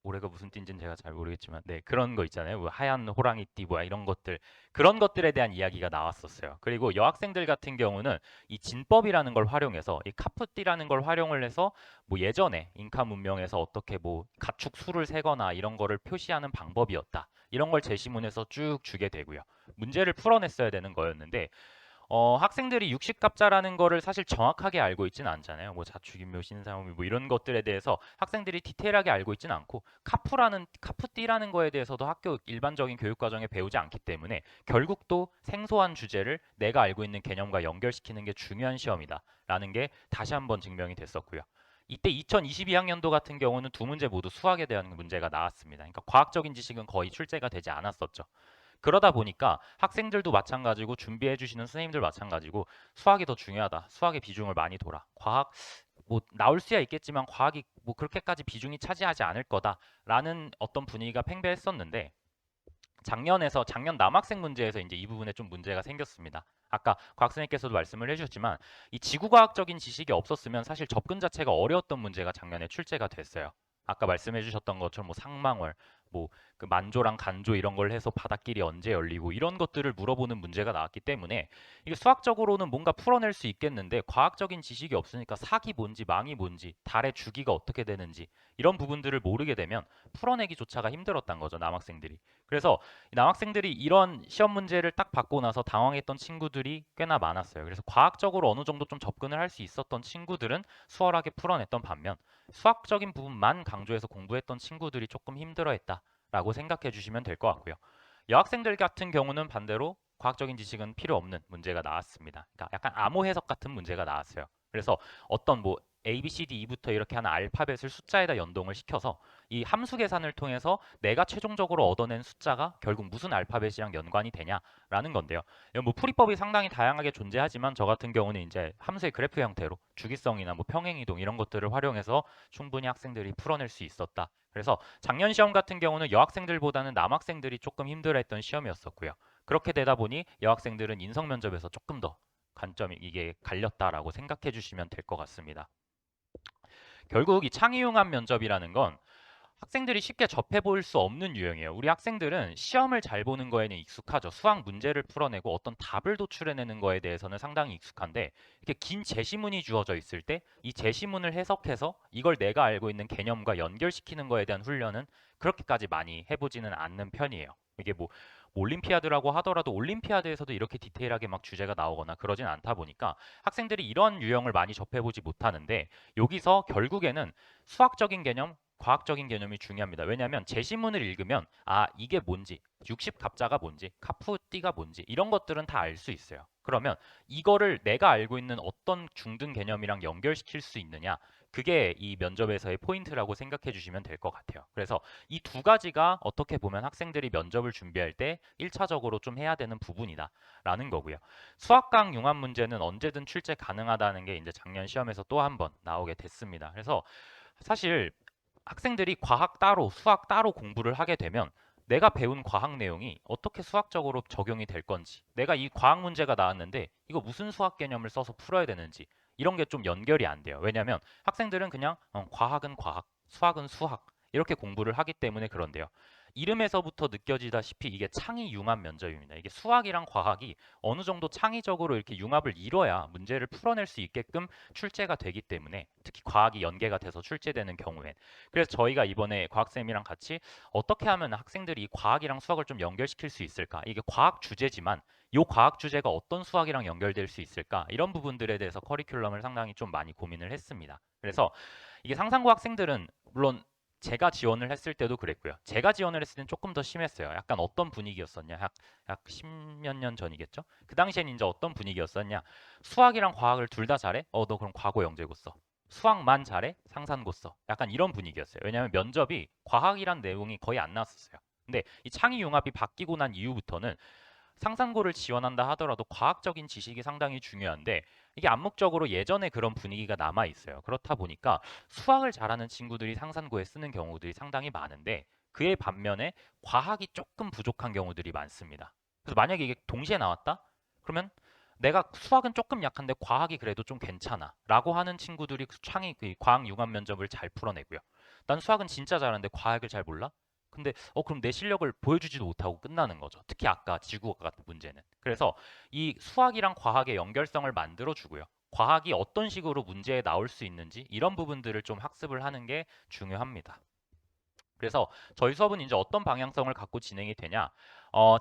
올해가 무슨 띠인지는 제가 잘 모르겠지만 네 그런 거 있잖아요. 뭐 하얀 호랑이띠 뭐야 이런 것들, 그런 것들에 대한 이야기가 나왔었어요. 그리고 여학생들 같은 경우는 이 진법이라는 걸 활용해서 이 카프띠라는 걸 활용을 해서 뭐 예전에 잉카 문명에서 어떻게 뭐 가축 수를 세거나 이런 거를 표시하는 방법이었다. 이런 걸 제시문에서 쭉 주게 되고요. 문제를 풀어냈어야 되는 거였는데 학생들이 육식갑자라는 거를 사실 정확하게 알고 있지는 않잖아요. 뭐 자축인묘, 신사오미 뭐 이런 것들에 대해서 학생들이 디테일하게 알고 있지는 않고 카푸띠라는 거에 대해서도 학교 일반적인 교육 과정에 배우지 않기 때문에 결국 또 생소한 주제를 내가 알고 있는 개념과 연결시키는 게 중요한 시험이다라는 게 다시 한번 증명이 됐었고요. 이때 2022학년도 같은 경우는 두 문제 모두 수학에 대한 문제가 나왔습니다. 그러니까 과학적인 지식은 거의 출제가 되지 않았었죠. 그러다 보니까 학생들도 마찬가지고 준비해 주시는 선생님들 마찬가지고 수학이 더 중요하다. 수학의 비중을 많이 둬라. 과학 뭐 나올 수야 있겠지만 과학이 뭐 그렇게까지 비중이 차지하지 않을 거다라는 어떤 분위기가 팽배했었는데, 작년 남학생 문제에서 이제 이 부분에 좀 문제가 생겼습니다. 아까 곽 선생님께서도 말씀을 해주셨지만 이 지구과학적인 지식이 없었으면 사실 접근 자체가 어려웠던 문제가 작년에 출제가 됐어요. 아까 말씀해 주셨던 것처럼 뭐 상망월, 뭐 그 만조랑 간조 이런 걸 해서 바닷길이 언제 열리고 이런 것들을 물어보는 문제가 나왔기 때문에 이게 수학적으로는 뭔가 풀어낼 수 있겠는데 과학적인 지식이 없으니까 사기 뭔지 망이 뭔지 달의 주기가 어떻게 되는지 이런 부분들을 모르게 되면 풀어내기조차가 힘들었던 거죠, 남학생들이. 그래서 남학생들이 이런 시험 문제를 딱 받고 나서 당황했던 친구들이 꽤나 많았어요. 그래서 과학적으로 어느 정도 좀 접근을 할 수 있었던 친구들은 수월하게 풀어냈던 반면 수학적인 부분만 강조해서 공부했던 친구들이 조금 힘들어했다라고 생각해 주시면 될 것 같고요. 여학생들 같은 경우는 반대로 과학적인 지식은 필요 없는 문제가 나왔습니다. 그러니까 약간 암호 해석 같은 문제가 나왔어요. 그래서 어떤 뭐 A, B, C, D, E부터 이렇게 하는 알파벳을 숫자에다 연동을 시켜서 이 함수 계산을 통해서 내가 최종적으로 얻어낸 숫자가 결국 무슨 알파벳이랑 연관이 되냐라는 건데요. 이건 뭐 풀이법이 상당히 다양하게 존재하지만 저 같은 경우는 이제 함수의 그래프 형태로 주기성이나 뭐 평행이동 이런 것들을 활용해서 충분히 학생들이 풀어낼 수 있었다. 그래서 작년 시험 같은 경우는 여학생들보다는 남학생들이 조금 힘들어했던 시험이었었고요. 그렇게 되다 보니 여학생들은 인성 면접에서 조금 더 관점이 이게 갈렸다라고 생각해 주시면 될 것 같습니다. 결국 이 창의융합 면접이라는 건 학생들이 쉽게 접해 볼 수 없는 유형이에요. 우리 학생들은 시험을 잘 보는 거에는 익숙하죠. 수학 문제를 풀어내고 어떤 답을 도출해내는 거에 대해서는 상당히 익숙한데 이렇게 긴 제시문이 주어져 있을 때 이 제시문을 해석해서 이걸 내가 알고 있는 개념과 연결시키는 거에 대한 훈련은 그렇게까지 많이 해보지는 않는 편이에요. 이게 뭐 올림피아드라고 하더라도 올림피아드에서도 이렇게 디테일하게 막 주제가 나오거나 그러진 않다 보니까 학생들이 이런 유형을 많이 접해보지 못하는데 여기서 결국에는 수학적인 개념, 과학적인 개념이 중요합니다. 왜냐하면 제시문을 읽으면 아 이게 뭔지 60갑자가 뭔지 카푸띠가 뭔지 이런 것들은 다 알 수 있어요. 그러면 이거를 내가 알고 있는 어떤 중등 개념이랑 연결시킬 수 있느냐 그게 이 면접에서의 포인트라고 생각해 주시면 될 것 같아요. 그래서 이 두 가지가 어떻게 보면 학생들이 면접을 준비할 때 1차적으로 좀 해야 되는 부분이다라는 거고요. 수학강 융합 문제는 언제든 출제 가능하다는 게 이제 작년 시험에서 또 한 번 나오게 됐습니다. 그래서 사실 학생들이 과학 따로, 수학 따로 공부를 하게 되면 내가 배운 과학 내용이 어떻게 수학적으로 적용이 될 건지, 내가 이 과학 문제가 나왔는데 이거 무슨 수학 개념을 써서 풀어야 되는지 이런 게 좀 연결이 안 돼요. 왜냐하면 학생들은 그냥 과학은 과학, 수학은 수학 이렇게 공부를 하기 때문에 그런데요. 이름에서부터 느껴지다시피 이게 창의 융합 면접입니다. 이게 수학이랑 과학이 어느 정도 창의적으로 이렇게 융합을 이뤄야 문제를 풀어낼 수 있게끔 출제가 되기 때문에 특히 과학이 연계가 돼서 출제되는 경우엔 그래서 저희가 이번에 과학쌤이랑 같이 어떻게 하면 학생들이 이 과학이랑 수학을 좀 연결시킬 수 있을까? 이게 과학 주제지만 이 과학 주제가 어떤 수학이랑 연결될 수 있을까? 이런 부분들에 대해서 커리큘럼을 상당히 좀 많이 고민을 했습니다. 그래서 이게 상상고 학생들은 물론 제가 지원을 했을 때도 그랬고요. 제가 지원을 했을 때는 조금 더 심했어요. 약간 어떤 분위기였었냐? 약 10몇 년 전이겠죠? 그 당시엔 이제 어떤 분위기였었냐? 수학이랑 과학을 둘 다 잘해? 너 그럼 과거 영재고 써. 수학만 잘해? 상산고 써. 약간 이런 분위기였어요. 왜냐하면 면접이 과학이란 내용이 거의 안 나왔었어요. 근데 이 창의융합이 바뀌고 난 이후부터는 상산고를 지원한다 하더라도 과학적인 지식이 상당히 중요한데 이게 암묵적으로 예전에 그런 분위기가 남아 있어요. 그렇다 보니까 수학을 잘하는 친구들이 상산고에 쓰는 경우들이 상당히 많은데 그에 반면에 과학이 조금 부족한 경우들이 많습니다. 그래서 만약에 이게 동시에 나왔다? 그러면 내가 수학은 조금 약한데 과학이 그래도 좀 괜찮아 라고 하는 친구들이 그 과학 융합 면접을 잘 풀어내고요. 난 수학은 진짜 잘하는데 과학을 잘 몰라? 근데 그럼 내 실력을 보여주지도 못하고 끝나는 거죠. 특히 아까 지구과학 같은 문제는. 그래서 이 수학이랑 과학의 연결성을 만들어 주고요. 과학이 어떤 식으로 문제에 나올 수 있는지 이런 부분들을 좀 학습을 하는 게 중요합니다. 그래서 저희 수업은 이제 어떤 방향성을 갖고 진행이 되냐?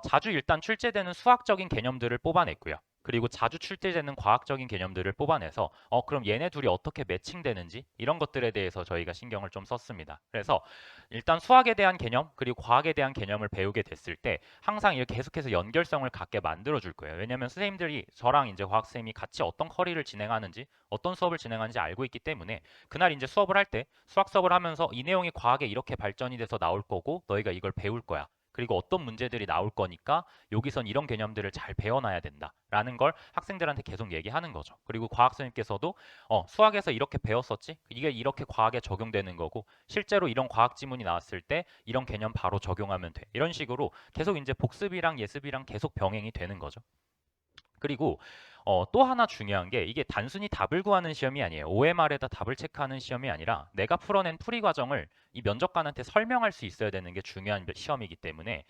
자주 일단 출제되는 수학적인 개념들을 뽑아냈고요. 그리고 자주 출제되는 과학적인 개념들을 뽑아내서 그럼 얘네 둘이 어떻게 매칭되는지 이런 것들에 대해서 저희가 신경을 좀 썼습니다. 그래서 일단 수학에 대한 개념 그리고 과학에 대한 개념을 배우게 됐을 때 항상 이렇게 계속해서 연결성을 갖게 만들어 줄 거예요. 왜냐하면 선생님들이 저랑 이제 과학 쌤이 같이 어떤 커리를 진행하는지 어떤 수업을 진행하는지 알고 있기 때문에 그날 이제 수업을 할 때 수학 수업을 하면서 이 내용이 과학에 이렇게 발전이 돼서 나올 거고 너희가 이걸 배울 거야. 그리고 어떤 문제들이 나올 거니까 여기선 이런 개념들을 잘 배워놔야 된다라는 걸 학생들한테 계속 얘기하는 거죠. 그리고 과학 선생님께서도 수학에서 이렇게 배웠었지? 이게 이렇게 과학에 적용되는 거고 실제로 이런 과학 지문이 나왔을 때 이런 개념 바로 적용하면 돼. 이런 식으로 계속 이제 복습이랑 예습이랑 계속 병행이 되는 거죠. 그리고 또 하나 중요한 게 이게 단순히 답을 구하는 시험이 아니에요. OMR에다 답을 체크하는 시험이 아니라 내가 풀어낸 풀이 과정을 이 면접관한테 설명할 수 있어야 되는 게 중요한 시험이기 때문에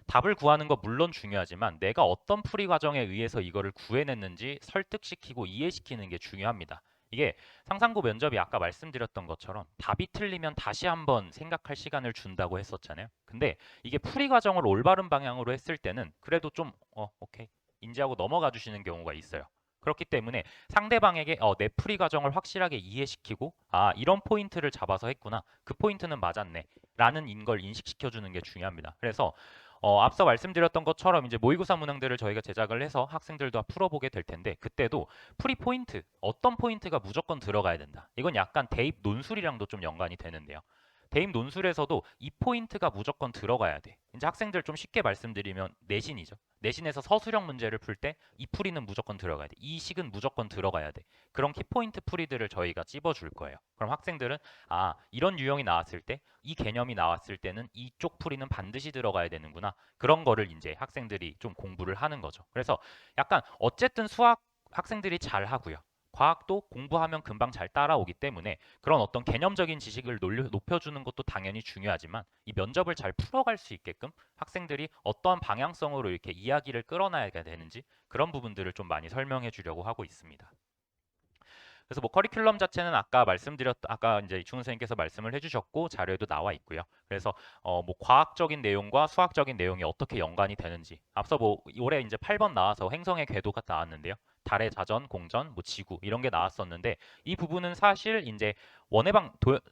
답을 구하는 거 물론 중요하지만 내가 어떤 풀이 과정에 의해서 이거를 구해냈는지 설득시키고 이해시키는 게 중요합니다. 이게 상상고 면접이 아까 말씀드렸던 것처럼 답이 틀리면 다시 한번 생각할 시간을 준다고 했었잖아요. 근데 이게 풀이 과정을 올바른 방향으로 했을 때는 그래도 좀 오케이 인지하고 넘어가 주시는 경우가 있어요. 그렇기 때문에 상대방에게 내 풀이 과정을 확실하게 이해시키고 이런 포인트를 잡아서 했구나. 그 포인트는 맞았네. 라는 걸 인식시켜 주는 게 중요합니다. 그래서 앞서 말씀드렸던 것처럼 이제 모의고사 문항들을 저희가 제작을 해서 학생들도 풀어보게 될 텐데 그때도 풀이 포인트, 어떤 포인트가 무조건 들어가야 된다. 이건 약간 대입 논술이랑도 좀 연관이 되는데요. 대입 논술에서도 이 포인트가 무조건 들어가야 돼. 이제 학생들 좀 쉽게 말씀드리면 내신이죠. 내신에서 서술형 문제를 풀 때 이 풀이는 무조건 들어가야 돼. 이 식은 무조건 들어가야 돼. 그런 키포인트 풀이들을 저희가 찝어줄 거예요. 그럼 학생들은 이런 유형이 나왔을 때, 이 개념이 나왔을 때는 이쪽 풀이는 반드시 들어가야 되는구나. 그런 거를 이제 학생들이 좀 공부를 하는 거죠. 그래서 약간 어쨌든 수학 학생들이 잘 하고요. 과학도 공부하면 금방 잘 따라오기 때문에 그런 어떤 개념적인 지식을 높여주는 것도 당연히 중요하지만 이 면접을 잘 풀어갈 수 있게끔 학생들이 어떠한 방향성으로 이렇게 이야기를 끌어나가야 되는지 그런 부분들을 좀 많이 설명해 주려고 하고 있습니다. 그래서 뭐 커리큘럼 자체는 아까 이제 이충훈 선생님께서 말씀을 해주셨고 자료에도 나와 있고요. 그래서 뭐 과학적인 내용과 수학적인 내용이 어떻게 연관이 되는지 앞서 뭐 올해 이제 8번 나와서 행성의 궤도가 나왔는데요. 달의 자전, 공전, 뭐 지구 이런 게 나왔었는데 이 부분은 사실 이제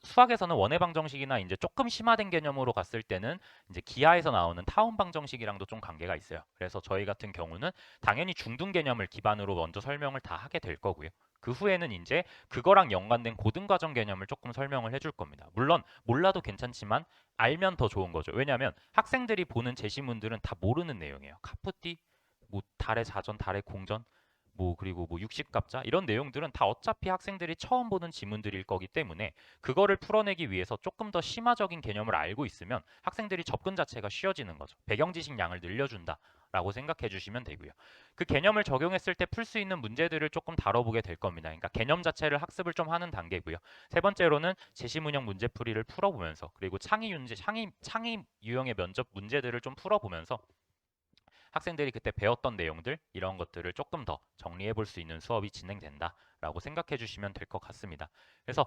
수학에서는 원해방 정식이나 이제 조금 심화된 개념으로 갔을 때는 이제 기하에서 나오는 타운방 정식이랑도 좀 관계가 있어요. 그래서 저희 같은 경우는 당연히 중등 개념을 기반으로 먼저 설명을 다 하게 될 거고요. 그 후에는 이제 그거랑 연관된 고등과정 개념을 조금 설명을 해줄 겁니다. 물론 몰라도 괜찮지만 알면 더 좋은 거죠. 왜냐하면 학생들이 보는 제시문들은 다 모르는 내용이에요. 카프띠, 뭐 달의 자전, 달의 공전, 뭐 그리고 뭐 육식갑자 이런 내용들은 다 어차피 학생들이 처음 보는 지문들일 거기 때문에 그거를 풀어내기 위해서 조금 더 심화적인 개념을 알고 있으면 학생들이 접근 자체가 쉬워지는 거죠. 배경 지식 양을 늘려준다라고 생각해 주시면 되고요. 그 개념을 적용했을 때 풀 수 있는 문제들을 조금 다뤄보게 될 겁니다. 그러니까 개념 자체를 학습을 좀 하는 단계고요. 세 번째로는 제시문형 문제풀이를 풀어보면서 그리고 창의 유형의 면접 문제들을 좀 풀어보면서 학생들이 그때 배웠던 내용들 이런 것들을 조금 더 정리해 볼 수 있는 수업이 진행된다라고 생각해 주시면 될 것 같습니다. 그래서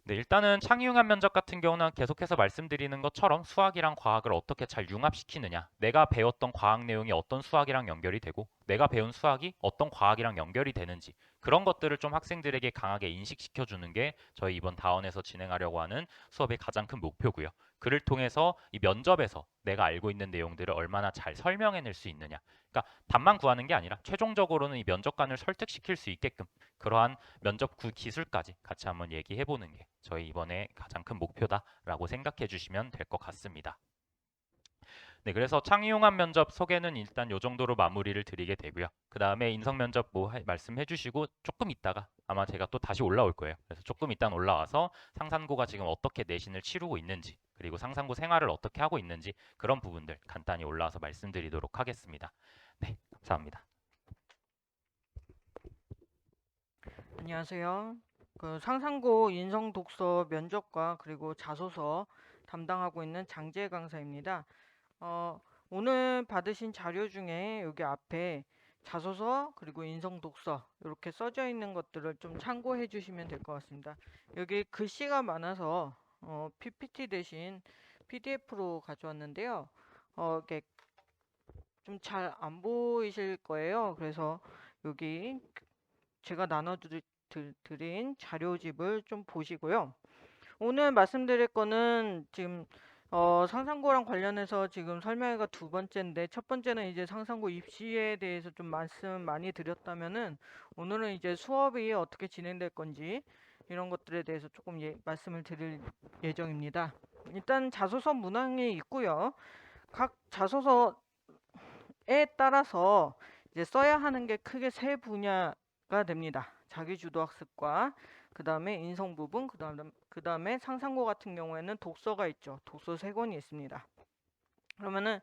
네, 일단은 창의융합 면접 같은 경우는 계속해서 말씀드리는 것처럼 수학이랑 과학을 어떻게 잘 융합시키느냐, 내가 배웠던 과학 내용이 어떤 수학이랑 연결이 되고 내가 배운 수학이 어떤 과학이랑 연결이 되는지 그런 것들을 좀 학생들에게 강하게 인식시켜 주는 게 저희 이번 다원에서 진행하려고 하는 수업의 가장 큰 목표고요. 그를 통해서 이 면접에서 내가 알고 있는 내용들을 얼마나 잘 설명해낼 수 있느냐. 그러니까 답만 구하는 게 아니라 최종적으로는 이 면접관을 설득시킬 수 있게끔 그러한 면접 기술까지 같이 한번 얘기해 보는 게 저희 이번에 가장 큰 목표다라고 생각해 주시면 될 것 같습니다. 네, 그래서 창의융합 면접 소개는 일단 요 정도로 마무리를 드리게 되고요. 그 다음에 인성 면접 뭐 말씀해 주시고 조금 있다가 아마 제가 또 다시 올라올 거예요. 그래서 조금 있다 올라와서 상산고가 지금 어떻게 내신을 치르고 있는지 그리고 상산고 생활을 어떻게 하고 있는지 그런 부분들 간단히 올라와서 말씀드리도록 하겠습니다. 네, 감사합니다. 안녕하세요. 상상고 인성 독서 면접과 그리고 자소서 담당하고 있는 장재 강사입니다. 오늘 받으신 자료 중에 여기 앞에 자소서 그리고 인성 독서 이렇게 써져 있는 것들을 좀 참고해 주시면 될 것 같습니다. 여기 글씨가 많아서 PPT 대신 PDF로 가져왔는데요. 이게 좀 잘 안 보이실 거예요. 그래서 여기 제가 나눠드린 자료집을 좀 보시고요. 오늘 말씀드릴 거는 지금 상상고랑 관련해서 지금 설명회가 두 번째인데 첫 번째는 이제 상상고 입시에 대해서 좀 말씀 많이 드렸다면은 오늘은 이제 수업이 어떻게 진행될 건지 이런 것들에 대해서 조금 말씀을 드릴 예정입니다. 일단 자소서 문항이 있고요. 각 자소서에 따라서 이제 써야 하는 게 크게 세 분야가 됩니다. 자기주도 학습과 그 다음에 인성 부분, 그 다음에 상상고 같은 경우에는 독서가 있죠. 독서 3권이 있습니다. 그러면은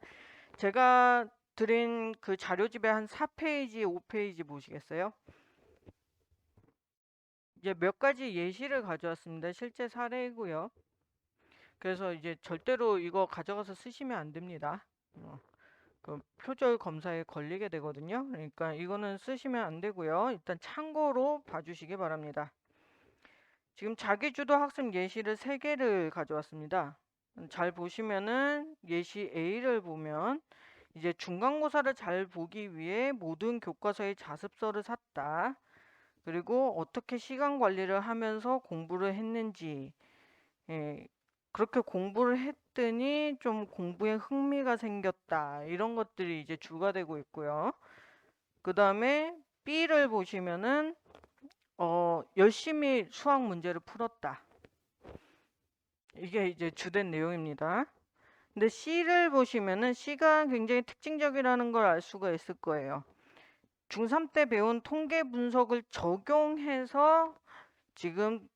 제가 드린 그 자료집에 한 4페이지, 5페이지 보시겠어요? 이제 몇 가지 예시를 가져왔습니다. 실제 사례이고요. 그래서 이제 절대로 이거 가져가서 쓰시면 안 됩니다. 그 표절 검사에 걸리게 되거든요. 그러니까 이거는 쓰시면 안 되고요. 일단 참고로 봐주시기 바랍니다. 지금 자기주도 학습 예시를 3개를 가져왔습니다. 잘 보시면은 예시 A를 보면 이제 중간고사를 잘 보기 위해 모든 교과서의 자습서를 샀다. 그리고 어떻게 시간 관리를 하면서 공부를 했는지, 예, 그렇게 공부를 했더니 좀 공부에 흥미가 생겼다. 이런 것들이 이제 주가 되고 있고요. 그 다음에 B를 보시면은 열심히 수학 문제를 풀었다. 이게 이제 주된 내용입니다. 근데 C를 보시면은 C가 굉장히 특징적이라는 걸 알 수가 있을 거예요. 중3 때 배운 통계 분석을 적용해서 지금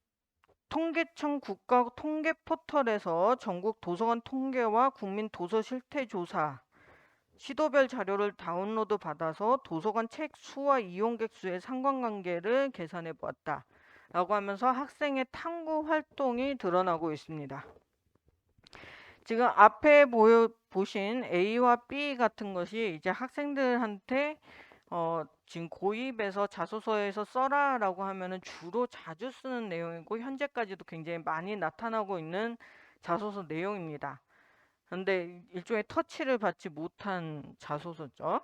통계청 국가 통계 포털에서 전국 도서관 통계와 국민 도서 실태 조사 시도별 자료를 다운로드 받아서 도서관 책 수와 이용객 수의 상관관계를 계산해 보았다. 라고 하면서 학생의 탐구 활동이 드러나고 있습니다. 지금 앞에 보신 A와 B 같은 것이 이제 학생들한테 지금 고입에서 자소서에서 써라라고 하면은 주로 자주 쓰는 내용이고 현재까지도 굉장히 많이 나타나고 있는 자소서 내용입니다. 그런데 일종의 터치를 받지 못한 자소서죠.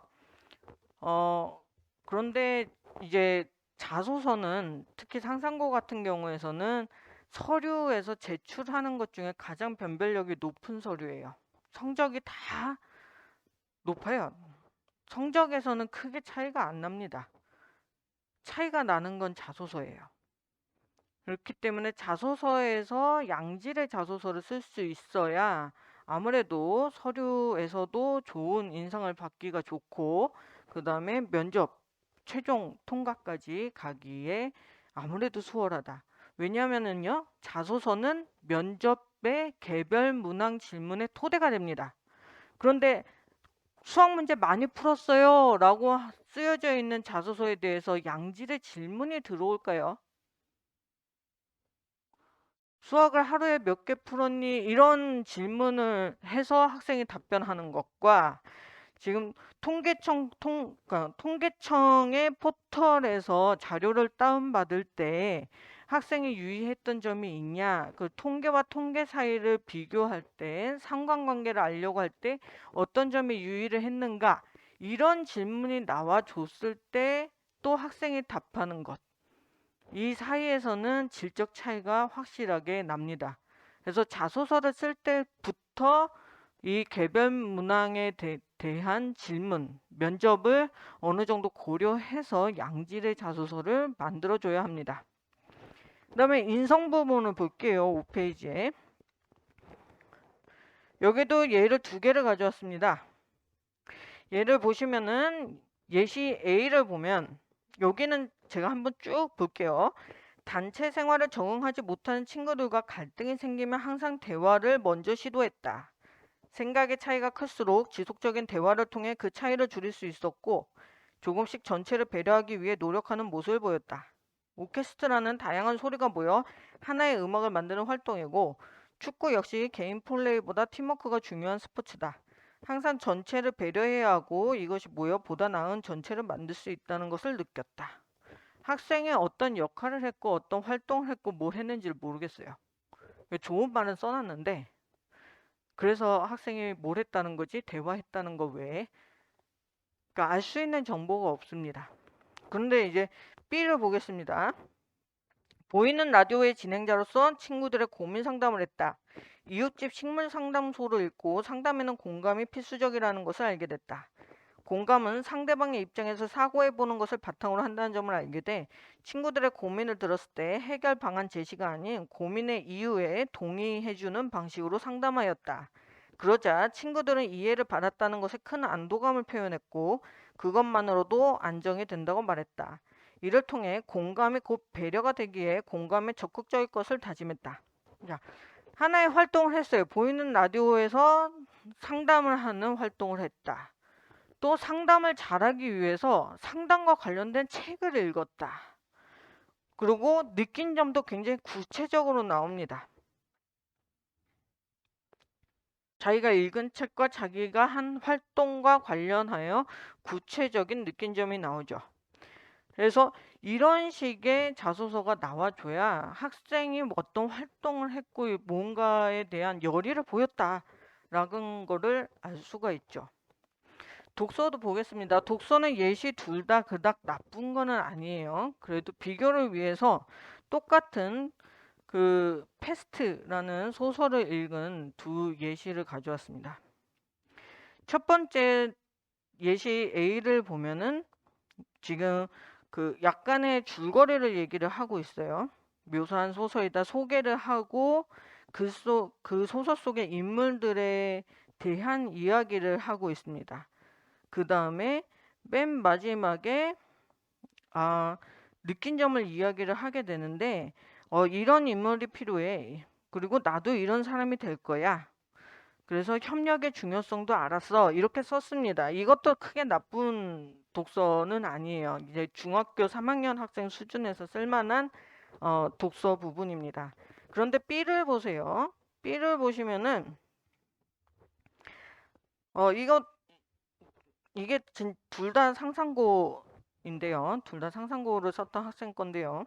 그런데 이제 자소서는 특히 상상고 같은 경우에서는 서류에서 제출하는 것 중에 가장 변별력이 높은 서류예요. 성적이 다 높아요. 성적에서는 크게 차이가 안 납니다. 차이가 나는 건 자소서예요. 그렇기 때문에 자소서에서 양질의 자소서를 쓸 수 있어야 아무래도 서류에서도 좋은 인상을 받기가 좋고 그 다음에 면접 최종 통과까지 가기에 아무래도 수월하다. 왜냐하면은요 자소서는 면접의 개별 문항 질문의 토대가 됩니다. 그런데 수학 문제 많이 풀었어요 라고 쓰여져 있는 자소서에 대해서 양질의 질문이 들어올까요? 수학을 하루에 몇 개 풀었니? 이런 질문을 해서 학생이 답변하는 것과 지금 그러니까 통계청의 포털에서 자료를 다운받을 때 학생이 유의했던 점이 있냐? 그 통계와 통계 사이를 비교할 때 상관관계를 알려고 할 때 어떤 점에 유의를 했는가? 이런 질문이 나와 줬을 때 또 학생이 답하는 것. 이 사이에서는 질적 차이가 확실하게 납니다. 그래서 자소서를 쓸 때부터 이 개별 문항에 대한 질문, 면접을 어느 정도 고려해서 양질의 자소서를 만들어줘야 합니다. 그 다음에 인성 부분을 볼게요. 5페이지에. 여기도 예를 두 개를 가져왔습니다. 예를 보시면은 예시 A를 보면 여기는 제가 한번 쭉 볼게요. 단체 생활에 적응하지 못하는 친구들과 갈등이 생기면 항상 대화를 먼저 시도했다. 생각의 차이가 클수록 지속적인 대화를 통해 그 차이를 줄일 수 있었고 조금씩 전체를 배려하기 위해 노력하는 모습을 보였다. 오케스트라는 다양한 소리가 모여 하나의 음악을 만드는 활동이고 축구 역시 개인 플레이보다 팀워크가 중요한 스포츠다. 항상 전체를 배려해야 하고 이것이 모여 보다 나은 전체를 만들 수 있다는 것을 느꼈다. 학생이 어떤 역할을 했고 어떤 활동을 했고 뭘 했는지를 모르겠어요. 좋은 말은 써놨는데 그래서 학생이 뭘 했다는 거지 대화했다는 거 외에 그러니까 알 수 있는 정보가 없습니다. 그런데 이제 B를 보겠습니다. 보이는 라디오의 진행자로서 친구들의 고민 상담을 했다. 이웃집 식물 상담소를 읽고 상담에는 공감이 필수적이라는 것을 알게 됐다. 공감은 상대방의 입장에서 사고해보는 것을 바탕으로 한다는 점을 알게 돼 친구들의 고민을 들었을 때 해결 방안 제시가 아닌 고민의 이유에 동의해주는 방식으로 상담하였다. 그러자 친구들은 이해를 받았다는 것에 큰 안도감을 표현했고 그것만으로도 안정이 된다고 말했다. 이를 통해 공감이 곧 배려가 되기에 공감에 적극적일 것을 다짐했다. 자, 하나의 활동을 했어요. 보이는 라디오에서 상담을 하는 활동을 했다. 또 상담을 잘하기 위해서 상담과 관련된 책을 읽었다. 그리고 느낀 점도 굉장히 구체적으로 나옵니다. 자기가 읽은 책과 자기가 한 활동과 관련하여 구체적인 느낀 점이 나오죠. 그래서 이런 식의 자소서가 나와줘야 학생이 어떤 활동을 했고 뭔가에 대한 열의를 보였다라는 거를 알 수가 있죠. 독서도 보겠습니다. 독서는 예시 둘 다 그닥 나쁜 거는 아니에요. 그래도 비교를 위해서 똑같은 그 패스트라는 소설을 읽은 두 예시를 가져왔습니다. 첫 번째 예시 A를 보면은 지금 그 약간의 줄거리를 얘기를 하고 있어요. 묘사한 소설이다 소개를 하고 그 소설 속의 인물들에 대한 이야기를 하고 있습니다. 그 다음에 맨 마지막에 느낀 점을 이야기를 하게 되는데 이런 인물이 필요해. 그리고 나도 이런 사람이 될 거야. 그래서 협력의 중요성도 알았어. 이렇게 썼습니다. 이것도 크게 나쁜 독서는 아니에요. 이제 중학교 3학년 학생 수준에서 쓸만한 독서 부분입니다. 그런데 B를 보세요. B를 보시면은 이게 둘 다 상상고인데요. 둘 다 상상고를 썼던 학생 건데요.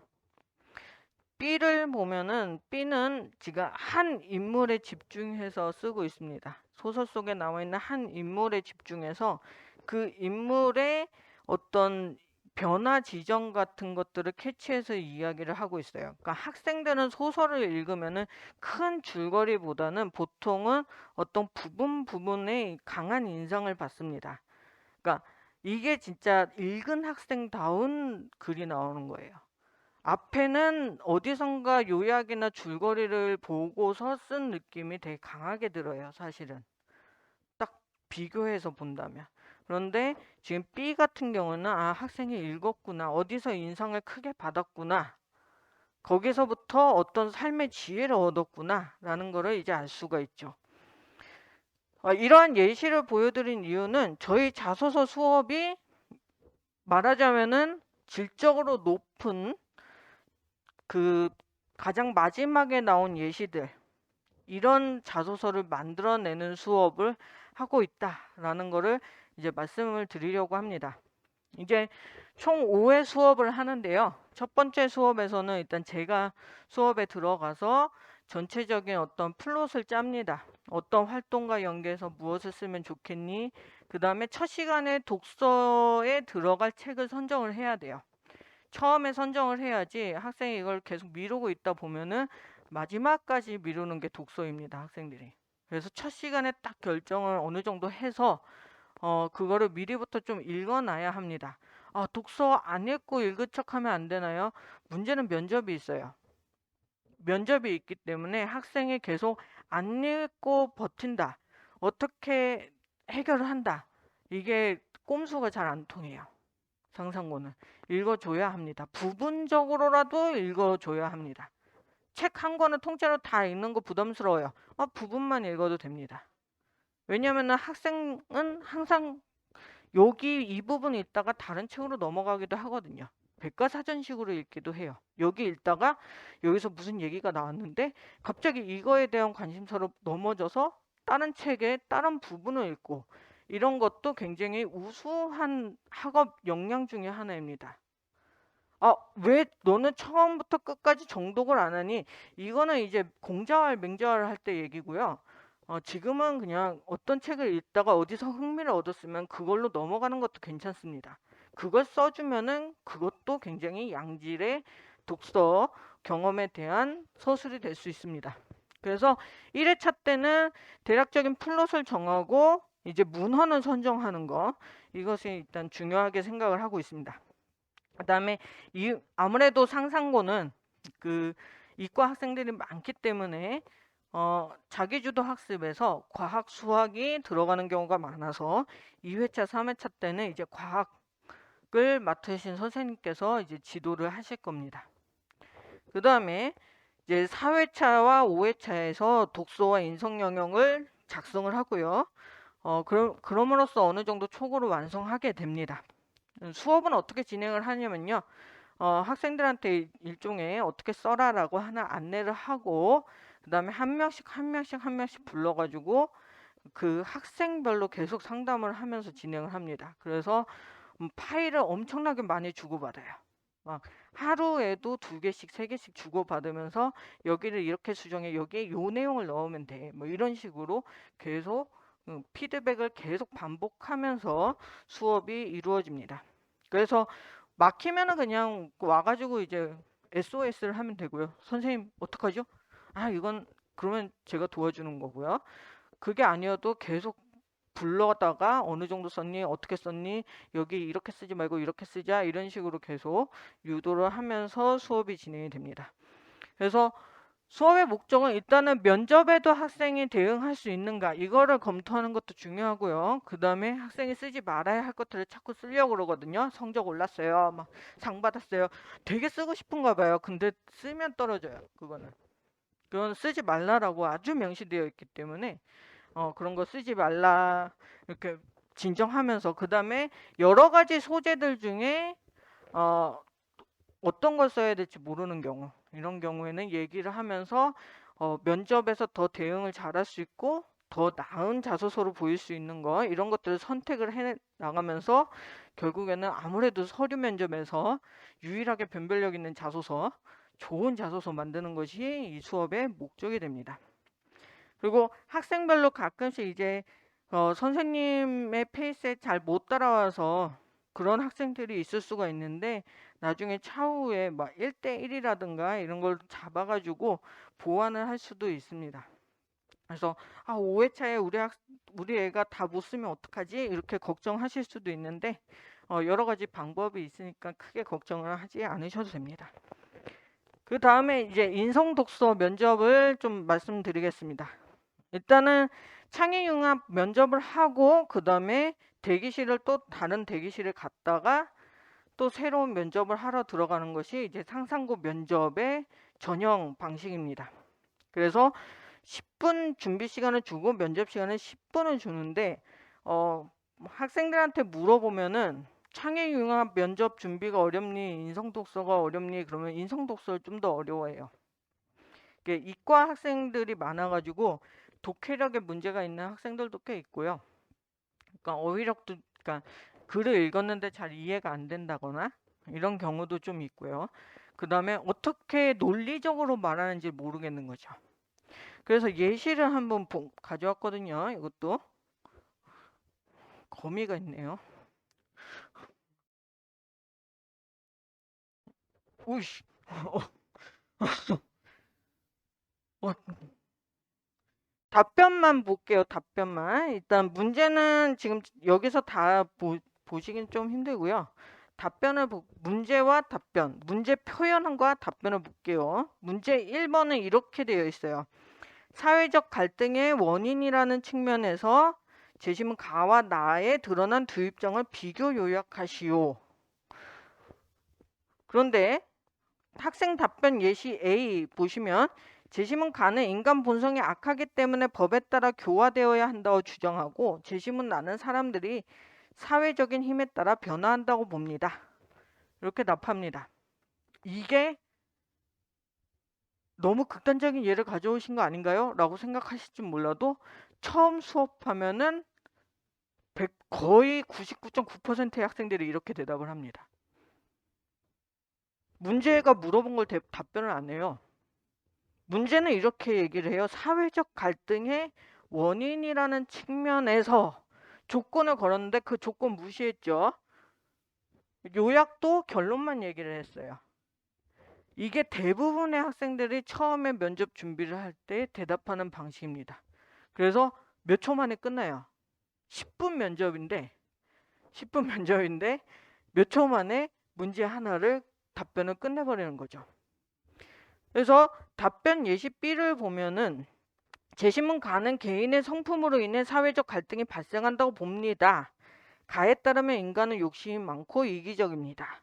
B를 보면은 B는 지금 한 인물에 집중해서 쓰고 있습니다. 소설 속에 나와 있는 한 인물에 집중해서 그 인물의 어떤 변화 지점 같은 것들을 캐치해서 이야기를 하고 있어요. 그러니까 학생들은 소설을 읽으면은 큰 줄거리보다는 보통은 어떤 부분에 강한 인상을 받습니다. 그러니까 이게 진짜 읽은 학생다운 글이 나오는 거예요. 앞에는 어디선가 요약이나 줄거리를 보고서 쓴 느낌이 되게 강하게 들어요, 사실은. 딱 비교해서 본다면. 그런데 지금 B 같은 경우는 학생이 읽었구나. 어디서 인상을 크게 받았구나. 거기서부터 어떤 삶의 지혜를 얻었구나. 라는 거를 이제 알 수가 있죠. 이러한 예시를 보여드린 이유는 저희 자소서 수업이 말하자면은 질적으로 높은 그 가장 마지막에 나온 예시들, 이런 자소서를 만들어내는 수업을 하고 있다라는 거를 이제 말씀을 드리려고 합니다. 이제 총 5회 수업을 하는데요. 첫 번째 수업에서는 일단 제가 수업에 들어가서 전체적인 어떤 플롯을 짭니다. 어떤 활동과 연계해서 무엇을 쓰면 좋겠니? 그 다음에 첫 시간에 독서에 들어갈 책을 선정을 해야 돼요. 처음에 선정을 해야지 학생이 이걸 계속 미루고 있다 보면은 마지막까지 미루는 게 독서입니다, 학생들이. 그래서 첫 시간에 딱 결정을 어느 정도 해서 그거를 미리부터 좀 읽어놔야 합니다. 독서 안 읽고 읽은 척하면 안 되나요? 문제는 면접이 있어요. 면접이 있기 때문에 학생이 계속 안 읽고 버틴다. 어떻게 해결을 한다. 이게 꼼수가 잘 안 통해요. 상상고는 읽어줘야 합니다. 부분적으로라도 읽어줘야 합니다. 책 한 권을 통째로 다 읽는 거 부담스러워요. 부분만 읽어도 됩니다. 왜냐하면 학생은 항상 여기 이 부분 읽다가 다른 책으로 넘어가기도 하거든요. 백과사전식으로 읽기도 해요. 여기 읽다가 여기서 무슨 얘기가 나왔는데 갑자기 이거에 대한 관심사로 넘어져서 다른 책의 다른 부분을 읽고, 이런 것도 굉장히 우수한 학업 역량 중에 하나입니다. 왜 너는 처음부터 끝까지 정독을 안 하니? 이거는 이제 공자활, 맹자활 할 때 얘기고요. 지금은 그냥 어떤 책을 읽다가 어디서 흥미를 얻었으면 그걸로 넘어가는 것도 괜찮습니다. 그걸 써주면은 그것도 굉장히 양질의 독서 경험에 대한 서술이 될 수 있습니다. 그래서 1회차 때는 대략적인 플롯을 정하고 이제 문헌을 선정하는 거, 이것이 일단 중요하게 생각을 하고 있습니다. 그 다음에 아무래도 상상고는 그 이과 학생들이 많기 때문에 자기주도 학습에서 과학, 수학이 들어가는 경우가 많아서 2회차, 3회차 때는 이제 과학을 맡으신 선생님께서 이제 지도를 하실 겁니다. 그 다음에 이제 4회차와 5회차에서 독서와 인성 영역을 작성을 하고요. 그럼으로써 어느 정도 초고를 완성하게 됩니다. 수업은 어떻게 진행을 하냐면요. 학생들한테 일종의 어떻게 써라라고 하나 안내를 하고, 그 다음에 한 명씩 불러가지고 그 학생별로 계속 상담을 하면서 진행을 합니다. 그래서 파일을 엄청나게 많이 주고받아요. 막 하루에도 2개씩, 3개씩 주고받으면서 여기를 이렇게 수정해, 여기에 요 내용을 넣으면 돼. 뭐 이런 식으로 계속 피드백을 계속 반복하면서 수업이 이루어집니다. 그래서 막히면은 그냥 와가지고 이제 SOS를 하면 되고요. 선생님 어떡하죠? 이건 그러면 제가 도와주는 거고요. 그게 아니어도 계속 불러다가 어느 정도 썼니? 어떻게 썼니? 여기 이렇게 쓰지 말고 이렇게 쓰자. 이런 식으로 계속 유도를 하면서 수업이 진행이 됩니다. 그래서 수업의 목적은 일단은 면접에도 학생이 대응할 수 있는가, 이거를 검토하는 것도 중요하고요. 그 다음에 학생이 쓰지 말아야 할 것들을 자꾸 쓰려고 그러거든요. 성적 올랐어요. 막 상 받았어요. 되게 쓰고 싶은가 봐요. 근데 쓰면 떨어져요. 그건 쓰지 말라라고 아주 명시되어 있기 때문에 그런 거 쓰지 말라 이렇게 진정하면서 그 다음에 여러 가지 소재들 중에 어떤 걸 써야 될지 모르는 경우 이런 경우에는 얘기를 하면서 면접에서 더 대응을 잘할 수 있고 더 나은 자소서로 보일 수 있는 거 이런 것들을 선택을 해 나가면서 결국에는 아무래도 서류 면접에서 유일하게 변별력 있는 자소서 좋은 자소서 만드는 것이 이 수업의 목적이 됩니다. 그리고 학생별로 가끔씩 이제 선생님의 페이스에 잘 못 따라와서 그런 학생들이 있을 수가 있는데 나중에 차후에 막 1대1이라든가 이런 걸 잡아가지고 보완을 할 수도 있습니다. 그래서 5회차에 우리 애가 다 못 쓰면 어떡하지? 이렇게 걱정하실 수도 있는데 여러 가지 방법이 있으니까 크게 걱정을 하지 않으셔도 됩니다. 그 다음에 이제 인성독서 면접을 좀 말씀드리겠습니다. 일단은 창의융합 면접을 하고 그 다음에 대기실을 또 다른 대기실에 갔다가 또 새로운 면접을 하러 들어가는 것이 이제 상상고 면접의 전형 방식입니다. 그래서 10분 준비 시간을 주고 면접 시간은 10분을 주는데 학생들한테 물어보면은 창의융합 면접 준비가 어렵니 인성독서가 어렵니 그러면 인성독서를 좀 더 어려워해요. 이과 학생들이 많아가지고 독해력에 문제가 있는 학생들도 꽤 있고요. 그러니까 어휘력도 그러니까 글을 읽었는데 잘 이해가 안 된다거나 이런 경우도 좀 있고요. 그 다음에 어떻게 논리적으로 말하는지 모르겠는 거죠. 그래서 예시를 한번 가져왔거든요. 이것도 거미가 있네요. 우이씨. 답변만 볼게요. 답변만. 일단 문제는 지금 여기서 다 보시긴 좀 힘들고요. 답변을 문제와 답변, 문제 표현과 답변을 볼게요. 문제 1번은 이렇게 되어 있어요. 사회적 갈등의 원인이라는 측면에서 제시문 가와 나에 드러난 두 입장을 비교 요약하시오. 그런데 학생 답변 예시 A 보시면 제시문 가는 인간 본성이 악하기 때문에 법에 따라 교화되어야 한다고 주장하고 제시문 나는 사람들이 사회적인 힘에 따라 변화한다고 봅니다. 이렇게 답합니다. 이게 너무 극단적인 예를 가져오신 거 아닌가요? 라고 생각하실지 몰라도 처음 수업하면은 거의 99.9%의 학생들이 이렇게 대답을 합니다. 문제가 물어본 걸 답변을 안 해요. 문제는 이렇게 얘기를 해요. 사회적 갈등의 원인이라는 측면에서 조건을 걸었는데 그 조건 무시했죠. 요약도 결론만 얘기를 했어요. 이게 대부분의 학생들이 처음에 면접 준비를 할 때 대답하는 방식입니다. 그래서 몇 초 만에 끝나요. 10분 면접인데 몇 초 만에 문제 하나를 답변을 끝내버리는 거죠. 그래서 답변 예시 B를 보면은 제시문 가는 개인의 성품으로 인해 사회적 갈등이 발생한다고 봅니다. 가에 따르면 인간은 욕심이 많고 이기적입니다.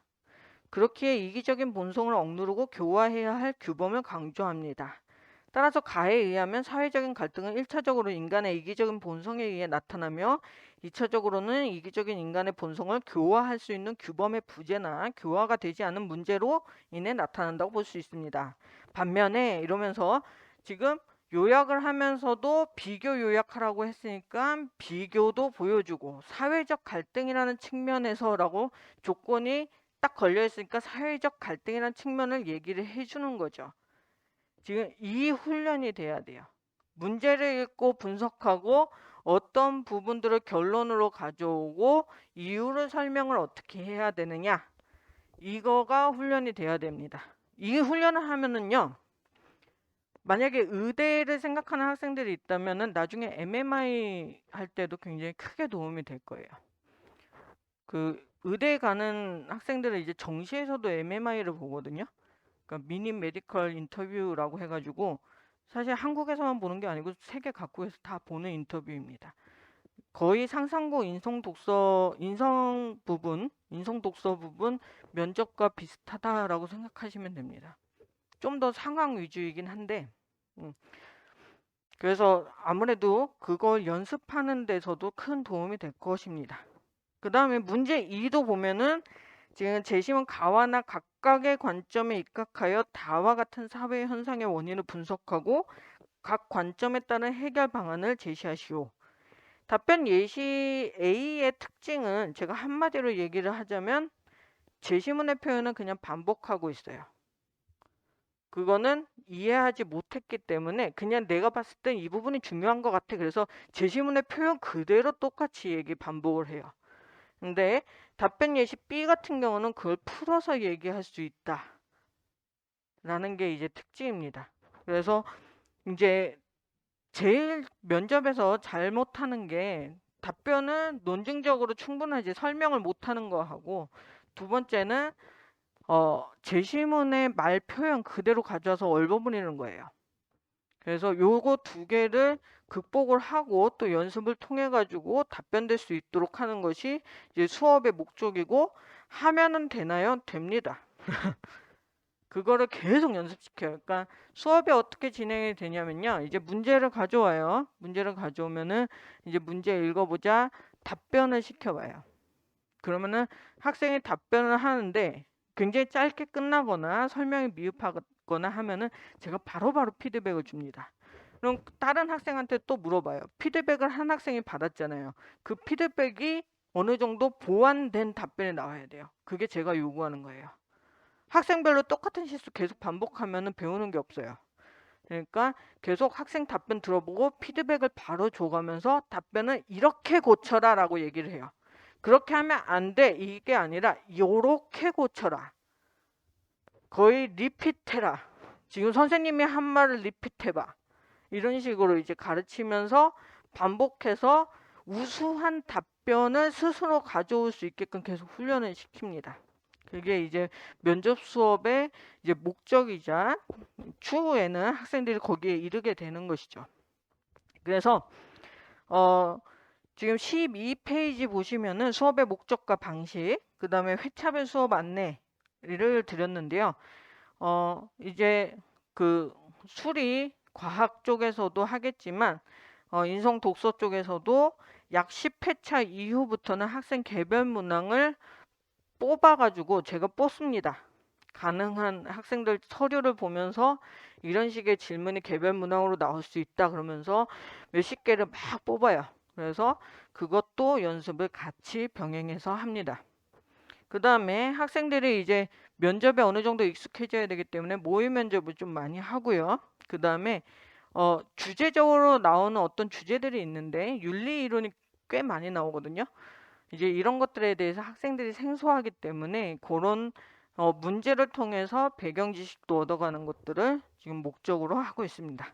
그렇기에 이기적인 본성을 억누르고 교화해야 할 규범을 강조합니다. 따라서 가에 의하면 사회적인 갈등은 1차적으로 인간의 이기적인 본성에 의해 나타나며 2차적으로는 이기적인 인간의 본성을 교화할 수 있는 규범의 부재나 교화가 되지 않은 문제로 인해 나타난다고 볼 수 있습니다. 반면에 이러면서 지금 요약을 하면서도 비교 요약하라고 했으니까 비교도 보여주고 사회적 갈등이라는 측면에서라고 조건이 딱 걸려 있으니까 사회적 갈등이라는 측면을 얘기를 해주는 거죠. 지금 이 훈련이 돼야 돼요. 문제를 읽고 분석하고 어떤 부분들을 결론으로 가져오고 이유를 설명을 어떻게 해야 되느냐 이거가 훈련이 돼야 됩니다. 이 훈련을 하면은요. 만약에 의대를 생각하는 학생들이 있다면은 나중에 MMI 할 때도 굉장히 크게 도움이 될 거예요. 그 의대 가는 학생들은 이제 정시에서도 MMI를 보거든요. 그러니까 미니 메디컬 인터뷰라고 해가지고 사실 한국에서만 보는 게 아니고 세계 각국에서 다 보는 인터뷰입니다. 거의 상상고 인성 독서 부분 면접과 비슷하다라고 생각하시면 됩니다. 좀 더 상황 위주이긴 한데 그래서 아무래도 그걸 연습하는 데서도 큰 도움이 될 것입니다. 그 다음에 문제 2도 보면은 지금 재심은 가와나 각각의 관점에 입각하여 다와 같은 사회 현상의 원인을 분석하고 각 관점에 따른 해결 방안을 제시하시오. 답변 예시 A의 특징은 제가 한마디로 얘기를 하자면 제시문의 표현은 그냥 반복하고 있어요. 그거는 이해하지 못했기 때문에 그냥 내가 봤을 땐 이 부분이 중요한 것 같아. 그래서 제시문의 표현 그대로 똑같이 얘기 반복을 해요. 근데 답변 예시 B 같은 경우는 그걸 풀어서 얘기할 수 있다. 라는 게 이제 특징입니다. 그래서 이제 제일 면접에서 잘못하는 게 답변은 논증적으로 충분하지 설명을 못하는 거하고 두 번째는 제시문의 말 표현 그대로 가져와서 얼버무리는 거예요. 그래서 요거 두 개를 극복을 하고 또 연습을 통해 가지고 답변될 수 있도록 하는 것이 이제 수업의 목적이고 하면은 되나요? 됩니다. 그거를 계속 연습시켜요. 그러니까 수업이 어떻게 진행이 되냐면요. 이제 문제를 가져와요. 문제를 가져오면은 이제 문제 읽어보자. 답변을 시켜봐요. 그러면은 학생이 답변을 하는데 굉장히 짧게 끝나거나 설명이 미흡하거나 하면은 제가 바로바로 피드백을 줍니다. 그럼 다른 학생한테 또 물어봐요. 피드백을 한 학생이 받았잖아요. 그 피드백이 어느 정도 보완된 답변이 나와야 돼요. 그게 제가 요구하는 거예요. 학생별로 똑같은 실수 계속 반복하면 배우는 게 없어요. 그러니까 계속 학생 답변 들어보고 피드백을 바로 줘가면서 답변을 이렇게 고쳐라 라고 얘기를 해요. 그렇게 하면 안 돼. 이게 아니라 요렇게 고쳐라. 거의 리핏해라. 지금 선생님이 한 말을 리핏해봐. 이런 식으로 이제 가르치면서 반복해서 우수한 답변을 스스로 가져올 수 있게끔 계속 훈련을 시킵니다. 그게 이제 면접 수업의 이제 목적이자 추후에는 학생들이 거기에 이르게 되는 것이죠. 그래서 지금 12페이지 보시면은 수업의 목적과 방식, 그 다음에 회차별 수업 안내를 드렸는데요. 이제 그 수리 과학 쪽에서도 하겠지만 인성 독서 쪽에서도 약 10회차 이후부터는 학생 개별 문항을 뽑아가지고 제가 뽑습니다. 가능한 학생들 서류를 보면서 이런 식의 질문이 개별 문항으로 나올 수 있다 그러면서 몇십 개를 막 뽑아요. 그래서 그것도 연습을 같이 병행해서 합니다. 그 다음에 학생들이 이제 면접에 어느 정도 익숙해져야 되기 때문에 모의 면접을 좀 많이 하고요. 그 다음에 주제적으로 나오는 어떤 주제들이 있는데 윤리 이론이 꽤 많이 나오거든요. 이제 이런 것들에 대해서 학생들이 생소하기 때문에 그런 문제를 통해서 배경 지식도 얻어가는 것들을 지금 목적으로 하고 있습니다.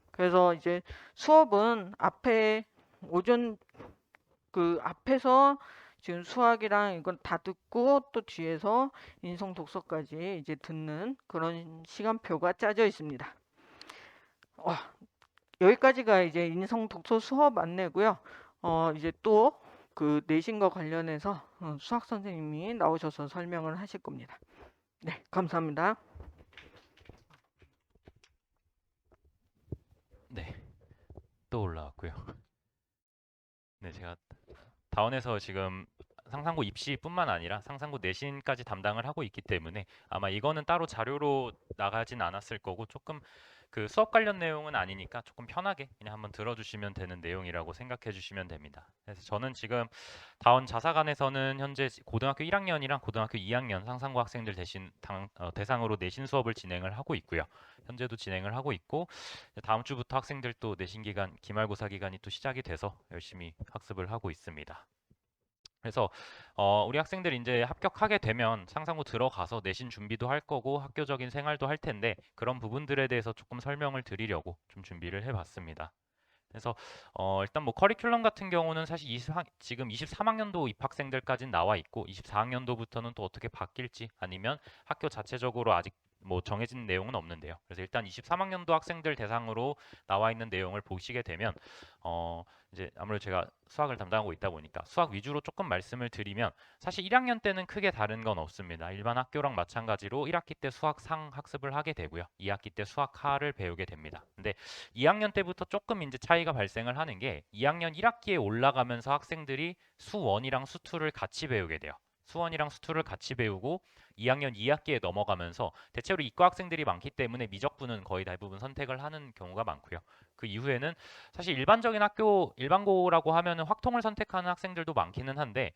그래서 이제 수업은 앞에 오전 그 앞에서 지금 수학이랑 이건 다 듣고 또 뒤에서 인성 독서까지 이제 듣는 그런 시간표가 짜져 있습니다. 여기까지가 이제 인성 독서 수업 안내고요. 이제 또 그 내신과 관련해서 수학 선생님이 나오셔서 설명을 하실 겁니다. 네, 감사합니다. 네, 또 올라왔고요. 네, 제가 다원에서 지금 상상고 입시뿐만 아니라 상상고 내신까지 담당을 하고 있기 때문에 아마 이거는 따로 자료로 나가진 않았을 거고 조금 그 수업 관련 내용은 아니니까 조금 편하게 그냥 한번 들어주시면 되는 내용이라고 생각해 주시면 됩니다. 그래서 저는 지금 다원 자사관에서는 현재 고등학교 1학년이랑 고등학교 2학년 상상고 학생들 대상으로 내신 수업을 진행을 하고 있고요. 현재도 진행을 하고 있고 다음 주부터 학생들 또 내신 기간, 기말고사 기간이 또 시작이 돼서 열심히 학습을 하고 있습니다. 그래서 우리 학생들 이제 합격하게 되면 상상고 들어가서 내신 준비도 할 거고 학교적인 생활도 할 텐데 그런 부분들에 대해서 조금 설명을 드리려고 좀 준비를 해봤습니다. 그래서 일단 뭐 커리큘럼 같은 경우는 사실 지금 23학년도 입학생들까지는 나와 있고 24학년도부터는 또 어떻게 바뀔지 아니면 학교 자체적으로 아직 뭐 정해진 내용은 없는데요. 그래서 일단 23학년도 학생들 대상으로 나와 있는 내용을 보시게 되면 이제 아무래도 제가 수학을 담당하고 있다 보니까 수학 위주로 조금 말씀을 드리면 사실 1학년 때는 크게 다른 건 없습니다. 일반 학교랑 마찬가지로 1학기 때 수학 상 학습을 하게 되고요. 2학기 때 수학 하를 배우게 됩니다. 근데 2학년 때부터 조금 이제 차이가 발생을 하는 게 2학년 1학기에 올라가면서 학생들이 수1이랑 수2를 같이 배우게 돼요. 수1이랑 수2를 같이 배우고 2학년 2학기에 넘어가면서 대체로 이과 학생들이 많기 때문에 미적분은 거의 대부분 선택을 하는 경우가 많고요. 그 이후에는 사실 일반적인 학교 일반고라고 하면은 확통을 선택하는 학생들도 많기는 한데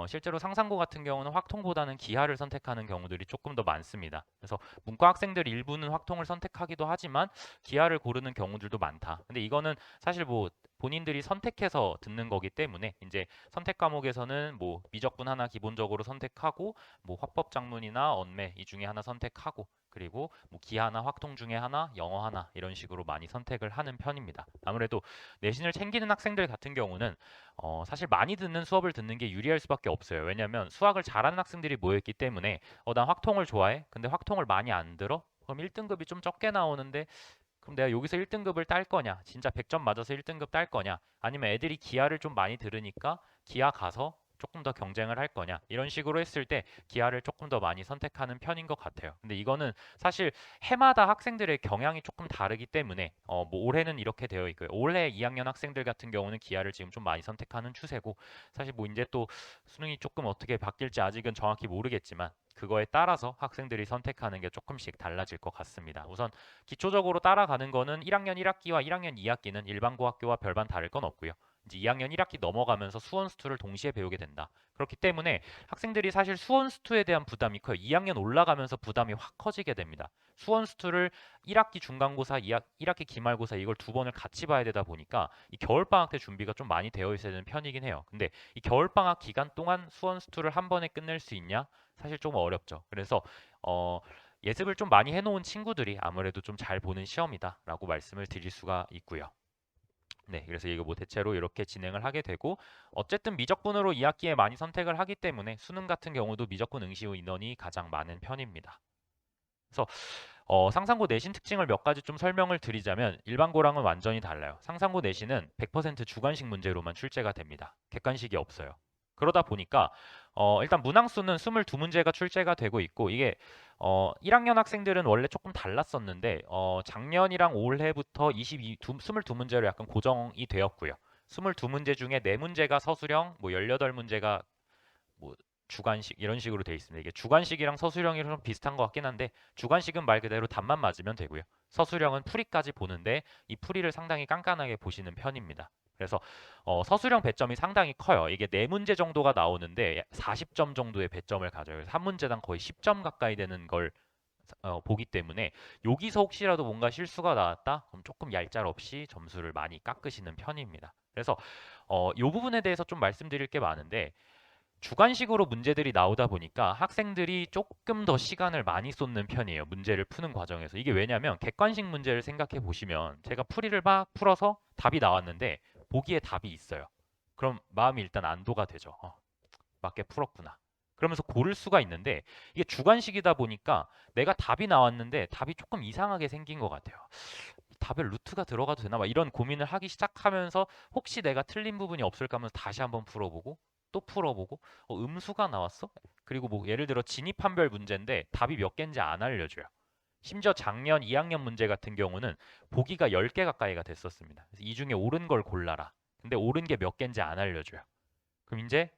실제로 상상고 같은 경우는 확통보다는 기하를 선택하는 경우들이 조금 더 많습니다. 그래서 문과 학생들 일부는 확통을 선택하기도 하지만 기하를 고르는 경우들도 많다. 근데 이거는 사실 뭐 본인들이 선택해서 듣는 거기 때문에 이제 선택 과목에서는 뭐 미적분 하나 기본적으로 선택하고 뭐 화법 작문이나 언매 이 중에 하나 선택하고 그리고 뭐 기하나 확통 중에 하나, 영어 하나 이런 식으로 많이 선택을 하는 편입니다. 아무래도 내신을 챙기는 학생들 같은 경우는 사실 많이 듣는 수업을 듣는 게 유리할 수밖에 없어요. 왜냐하면 수학을 잘하는 학생들이 모였기 때문에 난 확통을 좋아해. 근데 확통을 많이 안 들어? 그럼 1등급이 좀 적게 나오는데 그럼 내가 여기서 1등급을 딸 거냐? 진짜 100점 맞아서 1등급 딸 거냐? 아니면 애들이 기하를 좀 많이 들으니까 기하 가서 조금 더 경쟁을 할 거냐? 이런 식으로 했을 때 기하를 조금 더 많이 선택하는 편인 것 같아요. 근데 이거는 사실 해마다 학생들의 경향이 조금 다르기 때문에 뭐 올해는 이렇게 되어 있고요. 올해 2학년 학생들 같은 경우는 기하를 지금 좀 많이 선택하는 추세고 사실 뭐 이제 또 수능이 조금 어떻게 바뀔지 아직은 정확히 모르겠지만 그거에 따라서 학생들이 선택하는 게 조금씩 달라질 것 같습니다. 우선 기초적으로 따라가는 거는 1학년 1학기와 1학년 2학기는 일반고 학교와 별반 다를 건 없고요. 이제 2학년 1학기 넘어가면서 수원 수투를 동시에 배우게 된다. 그렇기 때문에 학생들이 사실 수원 수투에 대한 부담이 커요. 2학년 올라가면서 부담이 확 커지게 됩니다. 수원 수투를 1학기 중간고사, 1학기 기말고사 이걸 두 번을 같이 봐야 되다 보니까 이 겨울방학 때 준비가 좀 많이 되어 있어야 되는 편이긴 해요. 근데 이 겨울방학 기간 동안 수원 수투를 한 번에 끝낼 수 있냐? 사실 좀 어렵죠. 그래서 예습을 좀 많이 해놓은 친구들이 아무래도 좀 잘 보는 시험이다라고 말씀을 드릴 수가 있고요. 네, 그래서 이거 뭐 대체로 이렇게 진행을 하게 되고 어쨌든 미적분으로 2학기에 많이 선택을 하기 때문에 수능 같은 경우도 미적분 응시 인원이 가장 많은 편입니다. 그래서 상상고 내신 특징을 몇 가지 좀 설명을 드리자면 일반고랑은 완전히 달라요. 상상고 내신은 100% 주관식 문제로만 출제가 됩니다. 객관식이 없어요. 그러다 보니까 일단 문항수는 22문제가 출제가 되고 있고 이게 1학년 학생들은 원래 조금 달랐었는데 작년이랑 올해부터 22문제로 약간 고정이 되었고요. 22문제 중에 4문제가 서술형, 뭐 18문제가 뭐 주관식 이런 식으로 돼 있습니다. 이게 주관식이랑 서술형이랑 좀 비슷한 것 같긴 한데 주관식은 말 그대로 답만 맞으면 되고요. 서술형은 풀이까지 보는데 이 풀이를 상당히 깐깐하게 보시는 편입니다. 그래서 서술형 배점이 상당히 커요. 이게 4문제 정도가 나오는데 40점 정도의 배점을 가져요. 그래서 한 문제당 거의 10점 가까이 되는 걸 보기 때문에 여기서 혹시라도 뭔가 실수가 나왔다? 그럼 조금 얄짤없이 점수를 많이 깎으시는 편입니다. 그래서 이 부분에 대해서 좀 말씀드릴 게 많은데 주관식으로 문제들이 나오다 보니까 학생들이 조금 더 시간을 많이 쏟는 편이에요. 문제를 푸는 과정에서. 이게 왜냐면 객관식 문제를 생각해 보시면 제가 풀이를 막 풀어서 답이 나왔는데 보기에 답이 있어요. 그럼 마음이 일단 안도가 되죠. 맞게 풀었구나. 그러면서 고를 수가 있는데 이게 주관식이다 보니까 내가 답이 나왔는데 답이 조금 이상하게 생긴 것 같아요. 답에 루트가 들어가도 되나? 막 이런 고민을 하기 시작하면서 혹시 내가 틀린 부분이 없을까 하면서 다시 한번 풀어보고 또 풀어보고 음수가 나왔어? 그리고 뭐 예를 들어 진입한별 문제인데 답이 몇 개인지 안 알려줘요. 심지어 작년 2학년 문제 같은 경우는 보기가 10개 가까이가 됐었습니다. 그래서 이 중에 옳은 걸 골라라. 근데 옳은 게 몇 개인지 안 알려줘요. 그럼 이제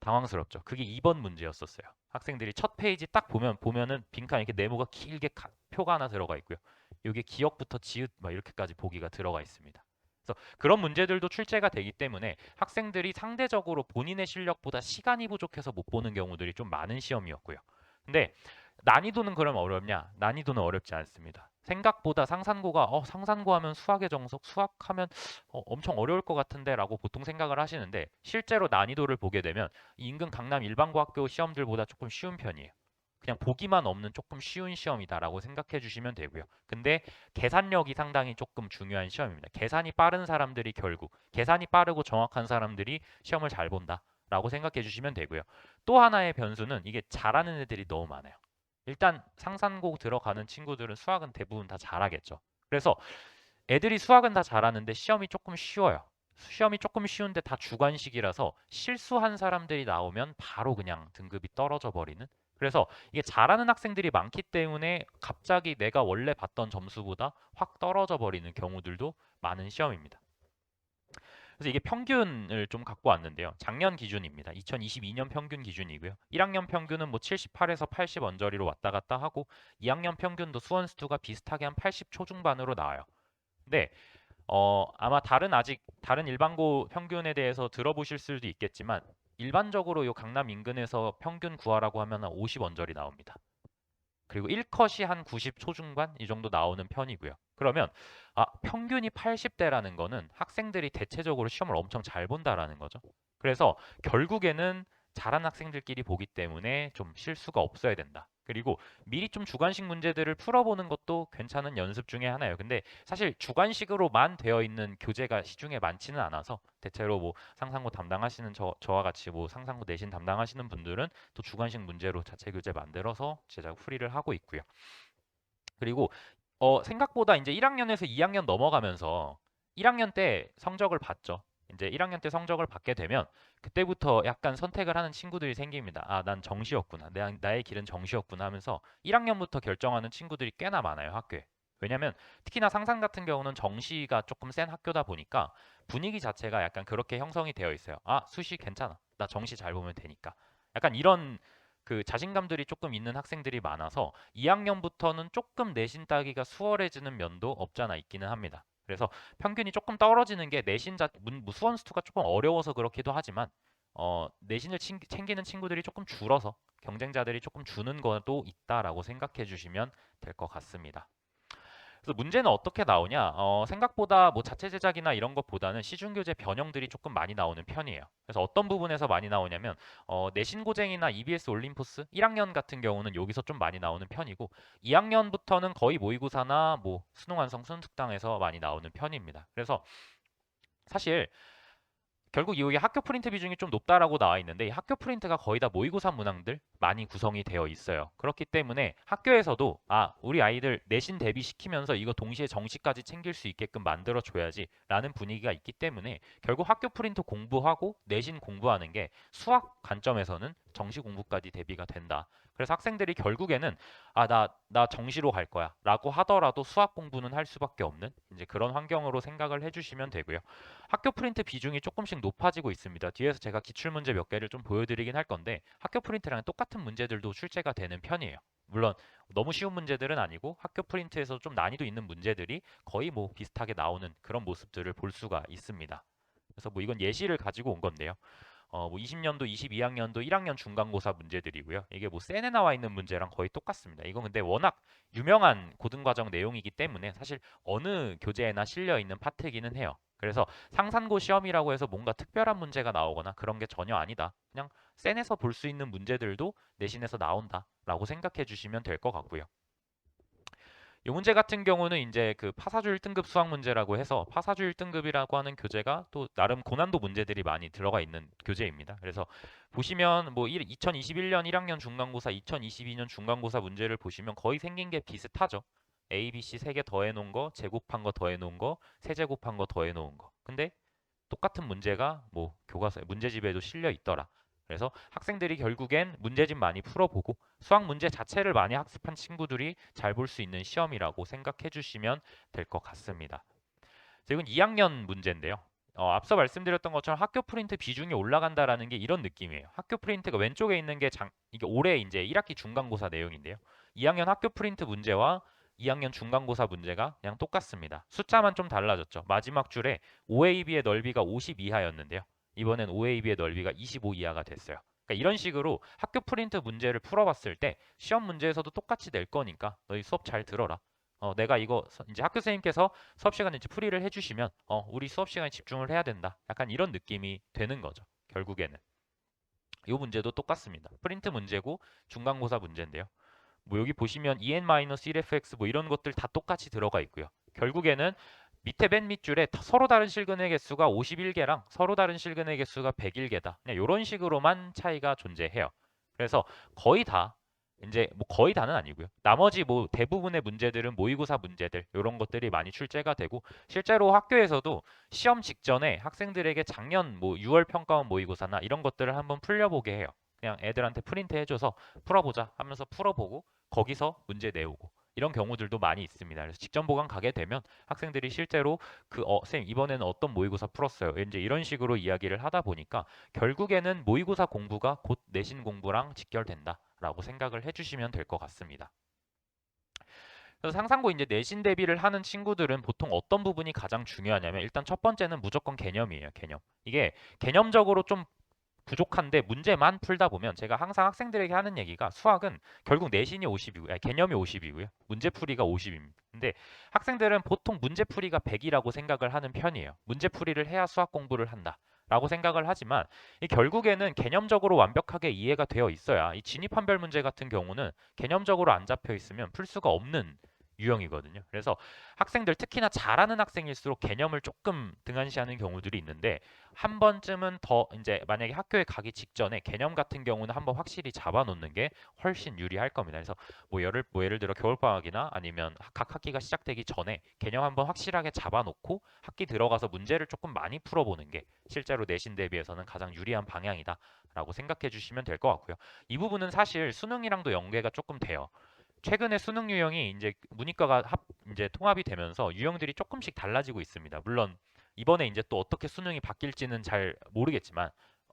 당황스럽죠. 그게 2번 문제였었어요. 학생들이 첫 페이지 딱 보면은 빈칸 이렇게 네모가 길게 표가 하나 들어가 있고요. 여기에 기억부터 지읒 막 이렇게까지 보기가 들어가 있습니다. 그래서 그런 문제들도 출제가 되기 때문에 학생들이 상대적으로 본인의 실력보다 시간이 부족해서 못 보는 경우들이 좀 많은 시험이었고요. 근데 난이도는 그럼 어렵냐? 난이도는 어렵지 않습니다. 생각보다 상산고가 상산고 하면 수학의 정석, 수학하면 엄청 어려울 것 같은데 라고 보통 생각을 하시는데 실제로 난이도를 보게 되면 인근 강남 일반고학교 시험들보다 조금 쉬운 편이에요. 그냥 보기만 없는 조금 쉬운 시험이다라고 생각해 주시면 되고요. 근데 계산력이 상당히 조금 중요한 시험입니다. 계산이 빠른 사람들이 결국 계산이 빠르고 정확한 사람들이 시험을 잘 본다라고 생각해 주시면 되고요. 또 하나의 변수는 이게 잘하는 애들이 너무 많아요. 일단 상산고 들어가는 친구들은 수학은 대부분 다 잘하겠죠. 그래서 애들이 수학은 다 잘하는데 시험이 조금 쉬워요. 시험이 조금 쉬운데 다 주관식이라서 실수한 사람들이 나오면 바로 그냥 등급이 떨어져 버리는. 그래서 이게 잘하는 학생들이 많기 때문에 갑자기 내가 원래 봤던 점수보다 확 떨어져 버리는 경우들도 많은 시험입니다. 그래서 이게 평균을 좀 갖고 왔는데요. 작년 기준입니다. 2022년 평균 기준이고요. 1학년 평균은 뭐 78에서 80 언저리로 왔다 갔다 하고 2학년 평균도 수원스투가 비슷하게 한 80 초중반으로 나와요. 근데 아마 다른 일반고 평균에 대해서 들어보실 수도 있겠지만 일반적으로 요 강남 인근에서 평균 구하라고 하면 한 50 언저리 나옵니다. 그리고 1컷이 한 90 초중반 이 정도 나오는 편이고요. 그러면 평균이 80대라는 거는 학생들이 대체적으로 시험을 엄청 잘 본다라는 거죠. 그래서 결국에는 잘한 학생들끼리 보기 때문에 좀 실수가 없어야 된다. 그리고 미리 좀 주관식 문제들을 풀어보는 것도 괜찮은 연습 중에 하나예요. 근데 사실 주관식으로만 되어 있는 교재가 시중에 많지는 않아서 대체로 뭐 상상고 담당하시는 저와 같이 뭐 상상고 내신 담당하시는 분들은 또 주관식 문제로 자체 교재 만들어서 제작 풀이를 하고 있고요. 그리고 생각보다 이제 1학년에서 2학년 넘어가면서 1학년 때 성적을 봤죠. 이제 1학년 때 성적을 받게 되면 그때부터 약간 선택을 하는 친구들이 생깁니다. 난 정시였구나. 나의 길은 정시였구나 하면서 1학년부터 결정하는 친구들이 꽤나 많아요, 학교에. 왜냐면 특히나 상산 같은 경우는 정시가 조금 센 학교다 보니까 분위기 자체가 약간 그렇게 형성이 되어 있어요. 수시 괜찮아. 나 정시 잘 보면 되니까. 약간 이런 그 자신감들이 조금 있는 학생들이 많아서 2학년부터는 조금 내신 따기가 수월해지는 면도 없잖아 있기는 합니다. 그래서 평균이 조금 떨어지는 게 수원스투가 조금 어려워서 그렇기도 하지만 내신을 챙기는 친구들이 조금 줄어서 경쟁자들이 조금 주는 것도 있다라고 생각해 주시면 될 것 같습니다. 그래서 문제는 어떻게 나오냐? 생각보다 뭐 자체 제작이나 이런 것보다는 시중 교재 변형들이 조금 많이 나오는 편이에요. 그래서 어떤 부분에서 많이 나오냐면 내신 고쟁이나 EBS 올림포스 1학년 같은 경우는 여기서 좀 많이 나오는 편이고 2학년부터는 거의 모의고사나 뭐 수능 완성 수능 특강에서 많이 나오는 편입니다. 그래서 사실 결국 여기 학교 프린트 비중이 좀 높다라고 나와 있는데 이 학교 프린트가 거의 다 모의고사 문항들 많이 구성이 되어 있어요. 그렇기 때문에 학교에서도 우리 아이들 내신 대비시키면서 이거 동시에 정시까지 챙길 수 있게끔 만들어 줘야지 라는 분위기가 있기 때문에 결국 학교 프린트 공부하고 내신 공부하는 게 수학 관점에서는 정시 공부까지 대비가 된다. 그래서 학생들이 결국에는 나 정시로 갈 거야 라고 하더라도 수학 공부는 할 수밖에 없는 이제 그런 환경으로 생각을 해주시면 되고요. 학교 프린트 비중이 조금씩 높아지고 있습니다. 뒤에서 제가 기출문제 몇 개를 좀 보여드리긴 할 건데 학교 프린트랑 똑같은 문제들도 출제가 되는 편이에요. 물론 너무 쉬운 문제들은 아니고 학교 프린트에서 좀 난이도 있는 문제들이 거의 뭐 비슷하게 나오는 그런 모습들을 볼 수가 있습니다. 그래서 뭐 이건 예시를 가지고 온 건데요. 뭐 20년도, 22학년도 1학년 중간고사 문제들이고요. 이게 뭐 센에 나와 있는 문제랑 거의 똑같습니다. 이건 근데 워낙 유명한 고등과정 내용이기 때문에 사실 어느 교재에나 실려 있는 파트이기는 해요. 그래서 상산고 시험이라고 해서 뭔가 특별한 문제가 나오거나 그런 게 전혀 아니다. 그냥 센에서 볼 수 있는 문제들도 내신에서 나온다라고 생각해 주시면 될 것 같고요. 이 문제 같은 경우는 이제 그 파사주 1등급 수학 문제라고 해서 파사주 1등급이라고 하는 교재가 또 나름 고난도 문제들이 많이 들어가 있는 교재입니다. 그래서 보시면 뭐 2021년 1학년 중간고사, 2022년 중간고사 문제를 보시면 거의 생긴 게 비슷하죠. A, B, C 3개 더해 놓은 거, 제곱한 거 더해 놓은 거, 세제곱한 거 더해 놓은 거. 근데 똑같은 문제가 뭐 교과서에 문제집에도 실려 있더라. 그래서 학생들이 결국엔 문제집 많이 풀어보고 수학 문제 자체를 많이 학습한 친구들이 잘 볼 수 있는 시험이라고 생각해 주시면 될 것 같습니다. 이건 2학년 문제인데요. 앞서 말씀드렸던 것처럼 학교 프린트 비중이 올라간다라는 게 이런 느낌이에요. 학교 프린트가 왼쪽에 있는 게 이게 올해 이제 1학기 중간고사 내용인데요. 2학년 학교 프린트 문제와 2학년 중간고사 문제가 그냥 똑같습니다. 숫자만 좀 달라졌죠. 마지막 줄에 OAB의 넓이가 50 이하였는데요. 이번엔 OAB의 넓이가 25 이하가 됐어요. 그러니까 이런 식으로 학교 프린트 문제를 풀어봤을 때 시험 문제에서도 똑같이 낼 거니까 너희 수업 잘 들어라. 내가 이거 이제 학교 선생님께서 수업 시간에 이제 풀이를 해주시면 우리 수업 시간에 집중을 해야 된다. 약간 이런 느낌이 되는 거죠. 결국에는 이 문제도 똑같습니다. 프린트 문제고 중간고사 문제인데요. 뭐 여기 보시면 en-1fx 뭐 이런 것들 다 똑같이 들어가 있고요. 결국에는 밑에 맨 밑줄에 서로 다른 실근의 개수가 51개랑 서로 다른 실근의 개수가 101개다. 그냥 이런 식으로만 차이가 존재해요. 그래서 거의 다 이제 뭐 거의 다는 아니고요. 나머지 뭐 대부분의 문제들은 모의고사 문제들 이런 것들이 많이 출제가 되고 실제로 학교에서도 시험 직전에 학생들에게 작년 뭐 6월 평가원 모의고사나 이런 것들을 한번 풀려보게 해요. 그냥 애들한테 프린트 해줘서 풀어보자 하면서 풀어보고 거기서 문제 내오고 이런 경우들도 많이 있습니다. 그래서 직전 보강 가게 되면 학생들이 실제로 선생님 이번에는 어떤 모의고사 풀었어요. 이제 이런 식으로 이야기를 하다 보니까 결국에는 모의고사 공부가 곧 내신 공부랑 직결된다라고 생각을 해주시면 될 것 같습니다. 그래서 상상고 이제 내신 대비를 하는 친구들은 보통 어떤 부분이 가장 중요하냐면 일단 첫 번째는 무조건 개념이에요. 개념. 이게 개념적으로 좀 부족한데 문제만 풀다 보면 제가 항상 학생들에게 하는 얘기가 수학은 결국 내신이 50이고 개념이 50이고요. 문제풀이가 50입니다. 근데 학생들은 보통 문제풀이가 100이라고 생각을 하는 편이에요. 문제풀이를 해야 수학 공부를 한다. 라고 생각을 하지만 이 결국에는 개념적으로 완벽하게 이해가 되어 있어야 이 진입한별 문제 같은 경우는 개념적으로 안 잡혀 있으면 풀 수가 없는 유형이거든요. 그래서 학생들 특히나 잘하는 학생일수록 개념을 조금 등한시하는 경우들이 있는데 한 번쯤은 더 이제 만약에 학교에 가기 직전에 개념 같은 경우는 한번 확실히 잡아놓는 게 훨씬 유리할 겁니다. 그래서 뭐 예를 들어 겨울방학이나 아니면 각 학기가 시작되기 전에 개념 한번 확실하게 잡아놓고 학기 들어가서 문제를 조금 많이 풀어보는 게 실제로 내신 대비해서는 가장 유리한 방향이다라고 생각해 주시면 될 것 같고요. 이 부분은 사실 수능이랑도 연계가 조금 돼요. 최근에 수능 유형이 이제 문이과가 이제 통합이 되면서 유형들이 조금씩 달라지고 있습니다. 물론 이번에 이제 또 어떻게 수능이 바뀔지는 잘 모르겠지만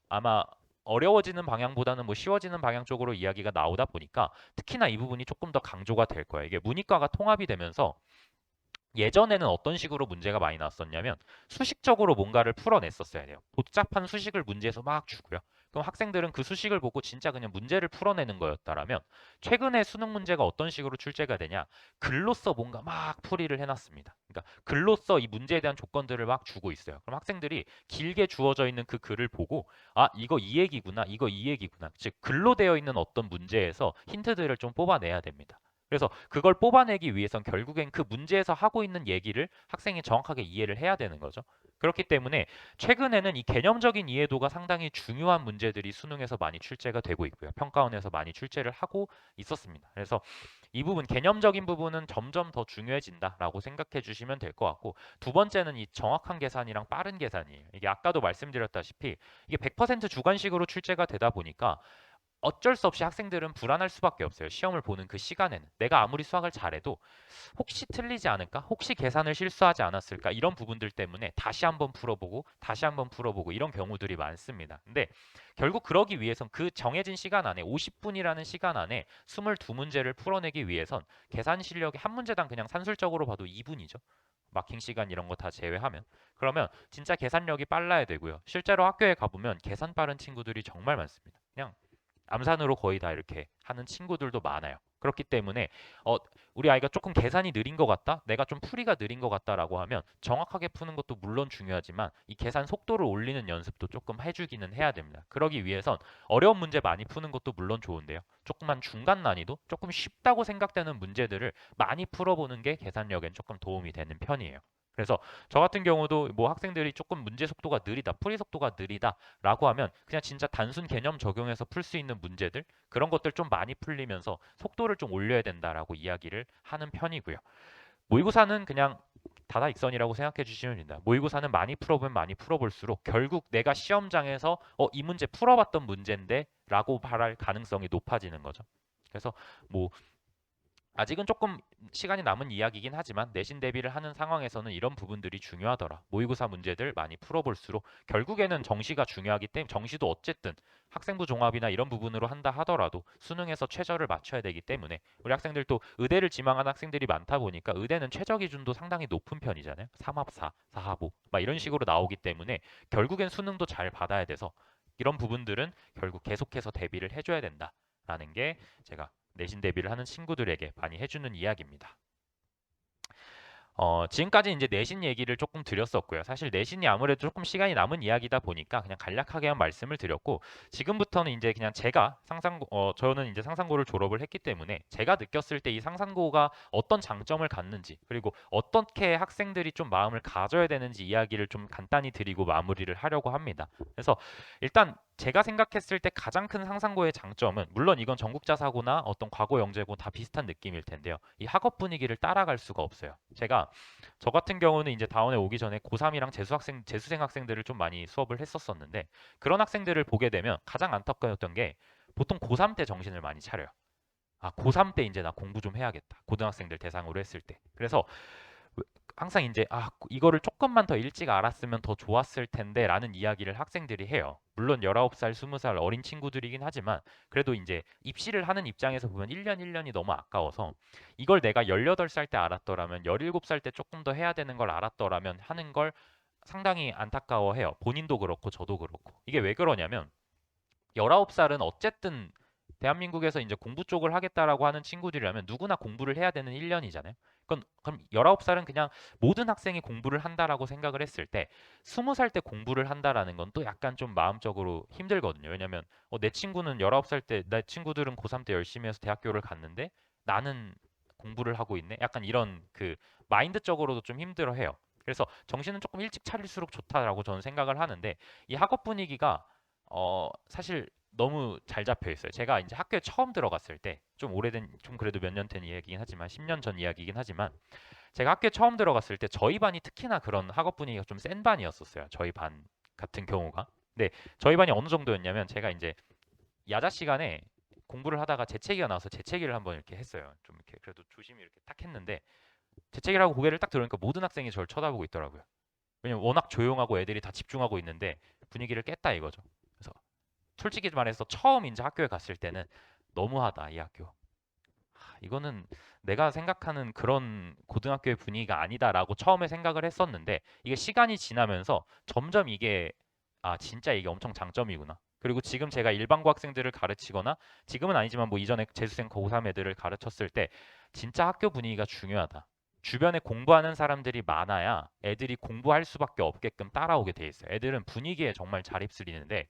아마 어려워지는 방향보다는 뭐 쉬워지는 방향 쪽으로 이야기가 나오다 보니까 특히나 이 부분이 조금 더 강조가 될 거예요. 이게 문이과가 통합이 되면서 예전에는 어떤 식으로 문제가 많이 나왔었냐면 수식적으로 뭔가를 풀어냈었어야 돼요. 복잡한 수식을 문제에서 막 주고요. 그럼 학생들은 그 수식을 보고 진짜 그냥 문제를 풀어내는 거였다라면 최근에 수능 문제가 어떤 식으로 출제가 되냐? 글로써 뭔가 막 풀이를 해놨습니다. 그러니까 글로써 이 문제에 대한 조건들을 막 주고 있어요. 그럼 학생들이 길게 주어져 있는 그 글을 보고 아 이거 이 얘기구나, 이거 이 얘기구나. 즉 글로 되어 있는 어떤 문제에서 힌트들을 좀 뽑아내야 됩니다. 그래서 그걸 뽑아내기 위해선 결국엔 그 문제에서 하고 있는 얘기를 학생이 정확하게 이해를 해야 되는 거죠. 그렇기 때문에 최근에는 이 개념적인 이해도가 상당히 중요한 문제들이 수능에서 많이 출제가 되고 있고요. 평가원에서 많이 출제를 하고 있었습니다. 그래서 이 부분 개념적인 부분은 점점 더 중요해진다라고 생각해 주시면 될 것 같고 두 번째는 이 정확한 계산이랑 빠른 계산이에요. 이게 아까도 말씀드렸다시피 이게 100% 주관식으로 출제가 되다 보니까 어쩔 수 없이 학생들은 불안할 수밖에 없어요. 시험을 보는 그 시간에는. 내가 아무리 수학을 잘해도 혹시 틀리지 않을까? 혹시 계산을 실수하지 않았을까? 이런 부분들 때문에 다시 한번 풀어보고 다시 한번 풀어보고 이런 경우들이 많습니다. 근데 결국 그러기 위해선 그 정해진 시간 안에 50분이라는 시간 안에 22문제를 풀어내기 위해선 계산 실력이 한 문제당 그냥 산술적으로 봐도 2분이죠. 마킹 시간 이런 거 다 제외하면 그러면 진짜 계산력이 빨라야 되고요. 실제로 학교에 가보면 계산 빠른 친구들이 정말 많습니다. 그냥 암산으로 거의 다 이렇게 하는 친구들도 많아요. 그렇기 때문에 우리 아이가 조금 계산이 느린 것 같다, 내가 좀 풀이가 느린 것 같다라고 하면 정확하게 푸는 것도 물론 중요하지만 이 계산 속도를 올리는 연습도 조금 해주기는 해야 됩니다. 그러기 위해선 어려운 문제 많이 푸는 것도 물론 좋은데요. 조금만 중간 난이도, 조금 쉽다고 생각되는 문제들을 많이 풀어보는 게 계산력엔 조금 도움이 되는 편이에요. 그래서 저 같은 경우도 뭐 학생들이 조금 문제 속도가 느리다, 풀이 속도가 느리다라고 하면 그냥 진짜 단순 개념 적용해서 풀 수 있는 문제들 그런 것들 좀 많이 풀리면서 속도를 좀 올려야 된다라고 이야기를 하는 편이고요. 모의고사는 그냥 다다익선이라고 생각해 주시면 됩니다. 모의고사는 많이 풀어보면 많이 풀어볼수록 결국 내가 시험장에서 이 문제 풀어봤던 문제인데 라고 말할 가능성이 높아지는 거죠. 그래서 뭐 아직은 조금 시간이 남은 이야기이긴 하지만 내신 대비를 하는 상황에서는 이런 부분들이 중요하더라. 모의고사 문제들 많이 풀어볼수록 결국에는 정시가 중요하기 때문에 정시도 어쨌든 학생부 종합이나 이런 부분으로 한다 하더라도 수능에서 최저를 맞춰야 되기 때문에 우리 학생들도 의대를 지망하는 학생들이 많다 보니까 의대는 최저 기준도 상당히 높은 편이잖아요. 3합4, 4합5 막 이런 식으로 나오기 때문에 결국엔 수능도 잘 받아야 돼서 이런 부분들은 결국 계속해서 대비를 해줘야 된다라는 게 제가 내신 대비를 하는 친구들에게 많이 해주는 이야기입니다. 지금까지 이제 내신 얘기를 조금 드렸었고요. 사실 내신이 아무래도 조금 시간이 남은 이야기다 보니까 그냥 간략하게만 말씀을 드렸고 지금부터는 이제 그냥 제가 저는 이제 상상고를 졸업을 했기 때문에 제가 느꼈을 때 이 상상고가 어떤 장점을 갖는지 그리고 어떻게 학생들이 좀 마음을 가져야 되는지 이야기를 좀 간단히 드리고 마무리를 하려고 합니다. 그래서 일단 제가 생각했을 때 가장 큰 상상고의 장점은 물론 이건 전국자 사고나 어떤 과거 영재고 다 비슷한 느낌일 텐데요. 이 학업 분위기를 따라갈 수가 없어요. 저 같은 경우는 이제 다원에 오기 전에 고3이랑 재수생 학생들을 좀 많이 수업을 했었었는데 그런 학생들을 보게 되면 가장 안타까웠던 게 보통 고3 때 정신을 많이 차려요. 아, 고3 때 이제 나 공부 좀 해야겠다. 고등학생들 대상으로 했을 때. 그래서 항상 이제 이거를 조금만 더 일찍 알았으면 더 좋았을 텐데라는 이야기를 학생들이 해요. 물론 19살, 20살 어린 친구들이긴 하지만 그래도 이제 입시를 하는 입장에서 보면 1년 1년이 너무 아까워서 이걸 내가 18살 때 알았더라면 17살 때 조금 더 해야 되는 걸 알았더라면 하는 걸 상당히 안타까워해요. 본인도 그렇고 저도 그렇고. 이게 왜 그러냐면 19살은 어쨌든 대한민국에서 이제 공부 쪽을 하겠다라고 하는 친구들이라면 누구나 공부를 해야 되는 1년이잖아요. 그럼 19살은 그냥 모든 학생이 공부를 한다라고 생각을 했을 때 20살 때 공부를 한다라는 건 또 약간 좀 마음적으로 힘들거든요. 왜냐면 내 친구는 19살 때 내 친구들은 고3 때 열심히 해서 대학교를 갔는데 나는 공부를 하고 있네. 약간 이런 그 마인드적으로도 좀 힘들어해요. 그래서 정신은 조금 일찍 차릴수록 좋다라고 저는 생각을 하는데 이 학업 분위기가 사실 너무 잘 잡혀 있어요. 제가 이제 학교에 처음 들어갔을 때 좀 오래된 좀 그래도 몇 년 된 이야기긴 하지만 10년 전 이야기이긴 하지만 제가 학교에 처음 들어갔을 때 저희 반이 특히나 그런 학업 분위기가 좀 센 반이었었어요. 저희 반 같은 경우가. 근데 저희 반이 어느 정도였냐면 제가 이제 야자 시간에 공부를 하다가 재채기가 나와서 재채기를 한번 이렇게 했어요. 좀 이렇게 그래도 조심히 이렇게 딱 했는데 재채기를 하고 고개를 딱 들으니까 모든 학생이 저를 쳐다보고 있더라고요. 왜냐면 워낙 조용하고 애들이 다 집중하고 있는데 분위기를 깼다 이거죠. 그래서 솔직히 말해서 처음 이제 학교에 갔을 때는 너무하다 이 학교. 이거는 내가 생각하는 그런 고등학교의 분위기가 아니다라고 처음에 생각을 했었는데 이게 시간이 지나면서 점점 이게 진짜 이게 엄청 장점이구나. 그리고 지금 제가 일반고 학생들을 가르치거나 지금은 아니지만 뭐 이전에 재수생 고3 애들을 가르쳤을 때 진짜 학교 분위기가 중요하다. 주변에 공부하는 사람들이 많아야 애들이 공부할 수밖에 없게끔 따라오게 돼 있어요. 애들은 분위기에 정말 잘 휩쓸리는데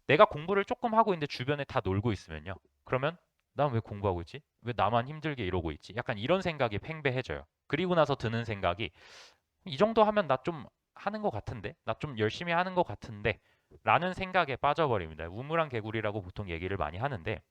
내가 공부를 조금 하고 있는데 주변에 다 놀고 있으면요. 그러면 난 왜 공부하고 있지? 왜 나만 힘들게 이러고 있지? 약간 이런 생각이 팽배해져요. 그리고 나서 드는 생각이 이 정도 하면 나 좀 하는 것 같은데? 나 좀 열심히 하는 것 같은데? 라는 생각에 빠져버립니다. 우물안 개구리라고 보통 얘기를 많이 하는데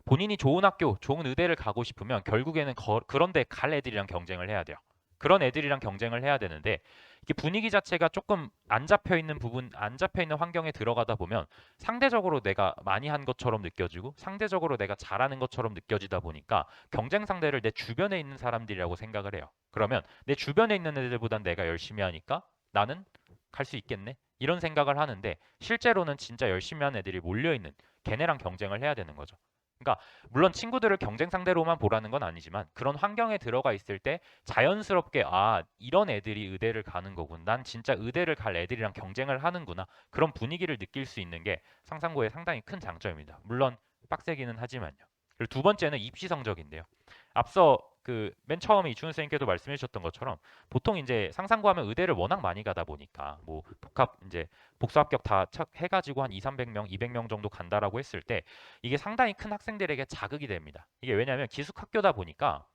본인이 좋은 학교, 좋은 의대를 가고 싶으면 결국에는 그런 데 갈 애들이랑 경쟁을 해야 돼요. 그런 애들이랑 경쟁을 해야 되는데 이게 분위기 자체가 조금 안 잡혀 있는 부분, 안 잡혀 있는 환경에 들어가다 보면 상대적으로 내가 많이 한 것처럼 느껴지고 상대적으로 내가 잘하는 것처럼 느껴지다 보니까 경쟁 상대를 내 주변에 있는 사람들이라고 생각을 해요. 그러면 내 주변에 있는 애들보단 내가 열심히 하니까 나는 갈 수 있겠네? 이런 생각을 하는데 실제로는 진짜 열심히 하는 애들이 몰려 있는 걔네랑 경쟁을 해야 되는 거죠. 그러니까 물론 친구들을 경쟁 상대로만 보라는 건 아니지만 그런 환경에 들어가 있을 때 자연스럽게 이런 애들이 의대를 가는 거군. 난 진짜 의대를 갈 애들이랑 경쟁을 하는구나. 그런 분위기를 느낄 수 있는 게 상상고의 상당히 큰 장점입니다. 물론 빡세기는 하지만요. 그리고 두 번째는 입시 성적인데요. 앞서 그 맨 처음에 이춘우 선생님께도 말씀해 주셨던 것처럼 보통 이제 상상고 하면 의대를 워낙 많이 가다 보니까 뭐 복합 이제 복수 합격 다 해가지고 한 2, 300명, 200명 정도 간다라고 했을 때 이게 상당히 큰 학생들에게 자극이 됩니다. 이게 왜냐하면 기숙학교다 보니까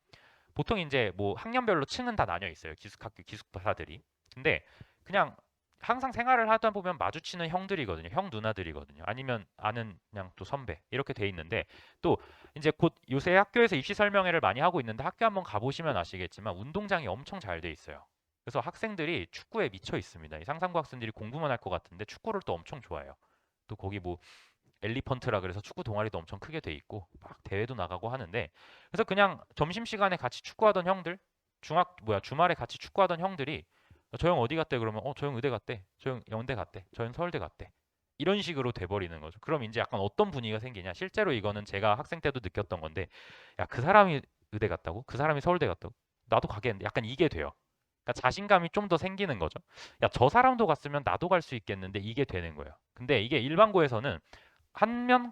보통 이제 뭐 학년별로 층은 다 나뉘어 있어요. 기숙학교 기숙사들이. 근데 그냥 항상 생활을 하다 보면 마주치는 형들이거든요. 형 누나들이거든요. 아니면 아는 그냥 또 선배 이렇게 돼 있는데 또 이제 곧 요새 학교에서 입시 설명회를 많이 하고 있는데 학교 한번 가보시면 아시겠지만 운동장이 엄청 잘 돼 있어요. 그래서 학생들이 축구에 미쳐 있습니다. 이 상상고 학생들이 공부만 할 것 같은데 축구를 또 엄청 좋아해요. 또 거기 뭐 엘리펀트라 그래서 축구 동아리도 엄청 크게 돼 있고 막 대회도 나가고 하는데 그래서 그냥 점심시간에 같이 축구하던 형들 주말에 같이 축구하던 형들이 저 형 어디 갔대 그러면 저 형 의대 갔대 저 형 영대 갔대 저 형 서울대 갔대 이런 식으로 돼버리는 거죠. 그럼 이제 약간 어떤 분위기가 생기냐 실제로 이거는 제가 학생 때도 느꼈던 건데 야 그 사람이 의대 갔다고 그 사람이 서울대 갔다고 나도 가겠는데 약간 이게 돼요. 그러니까 자신감이 좀 더 생기는 거죠. 야 저 사람도 갔으면 나도 갈 수 있겠는데 이게 되는 거예요. 근데 이게 일반고에서는 한 명,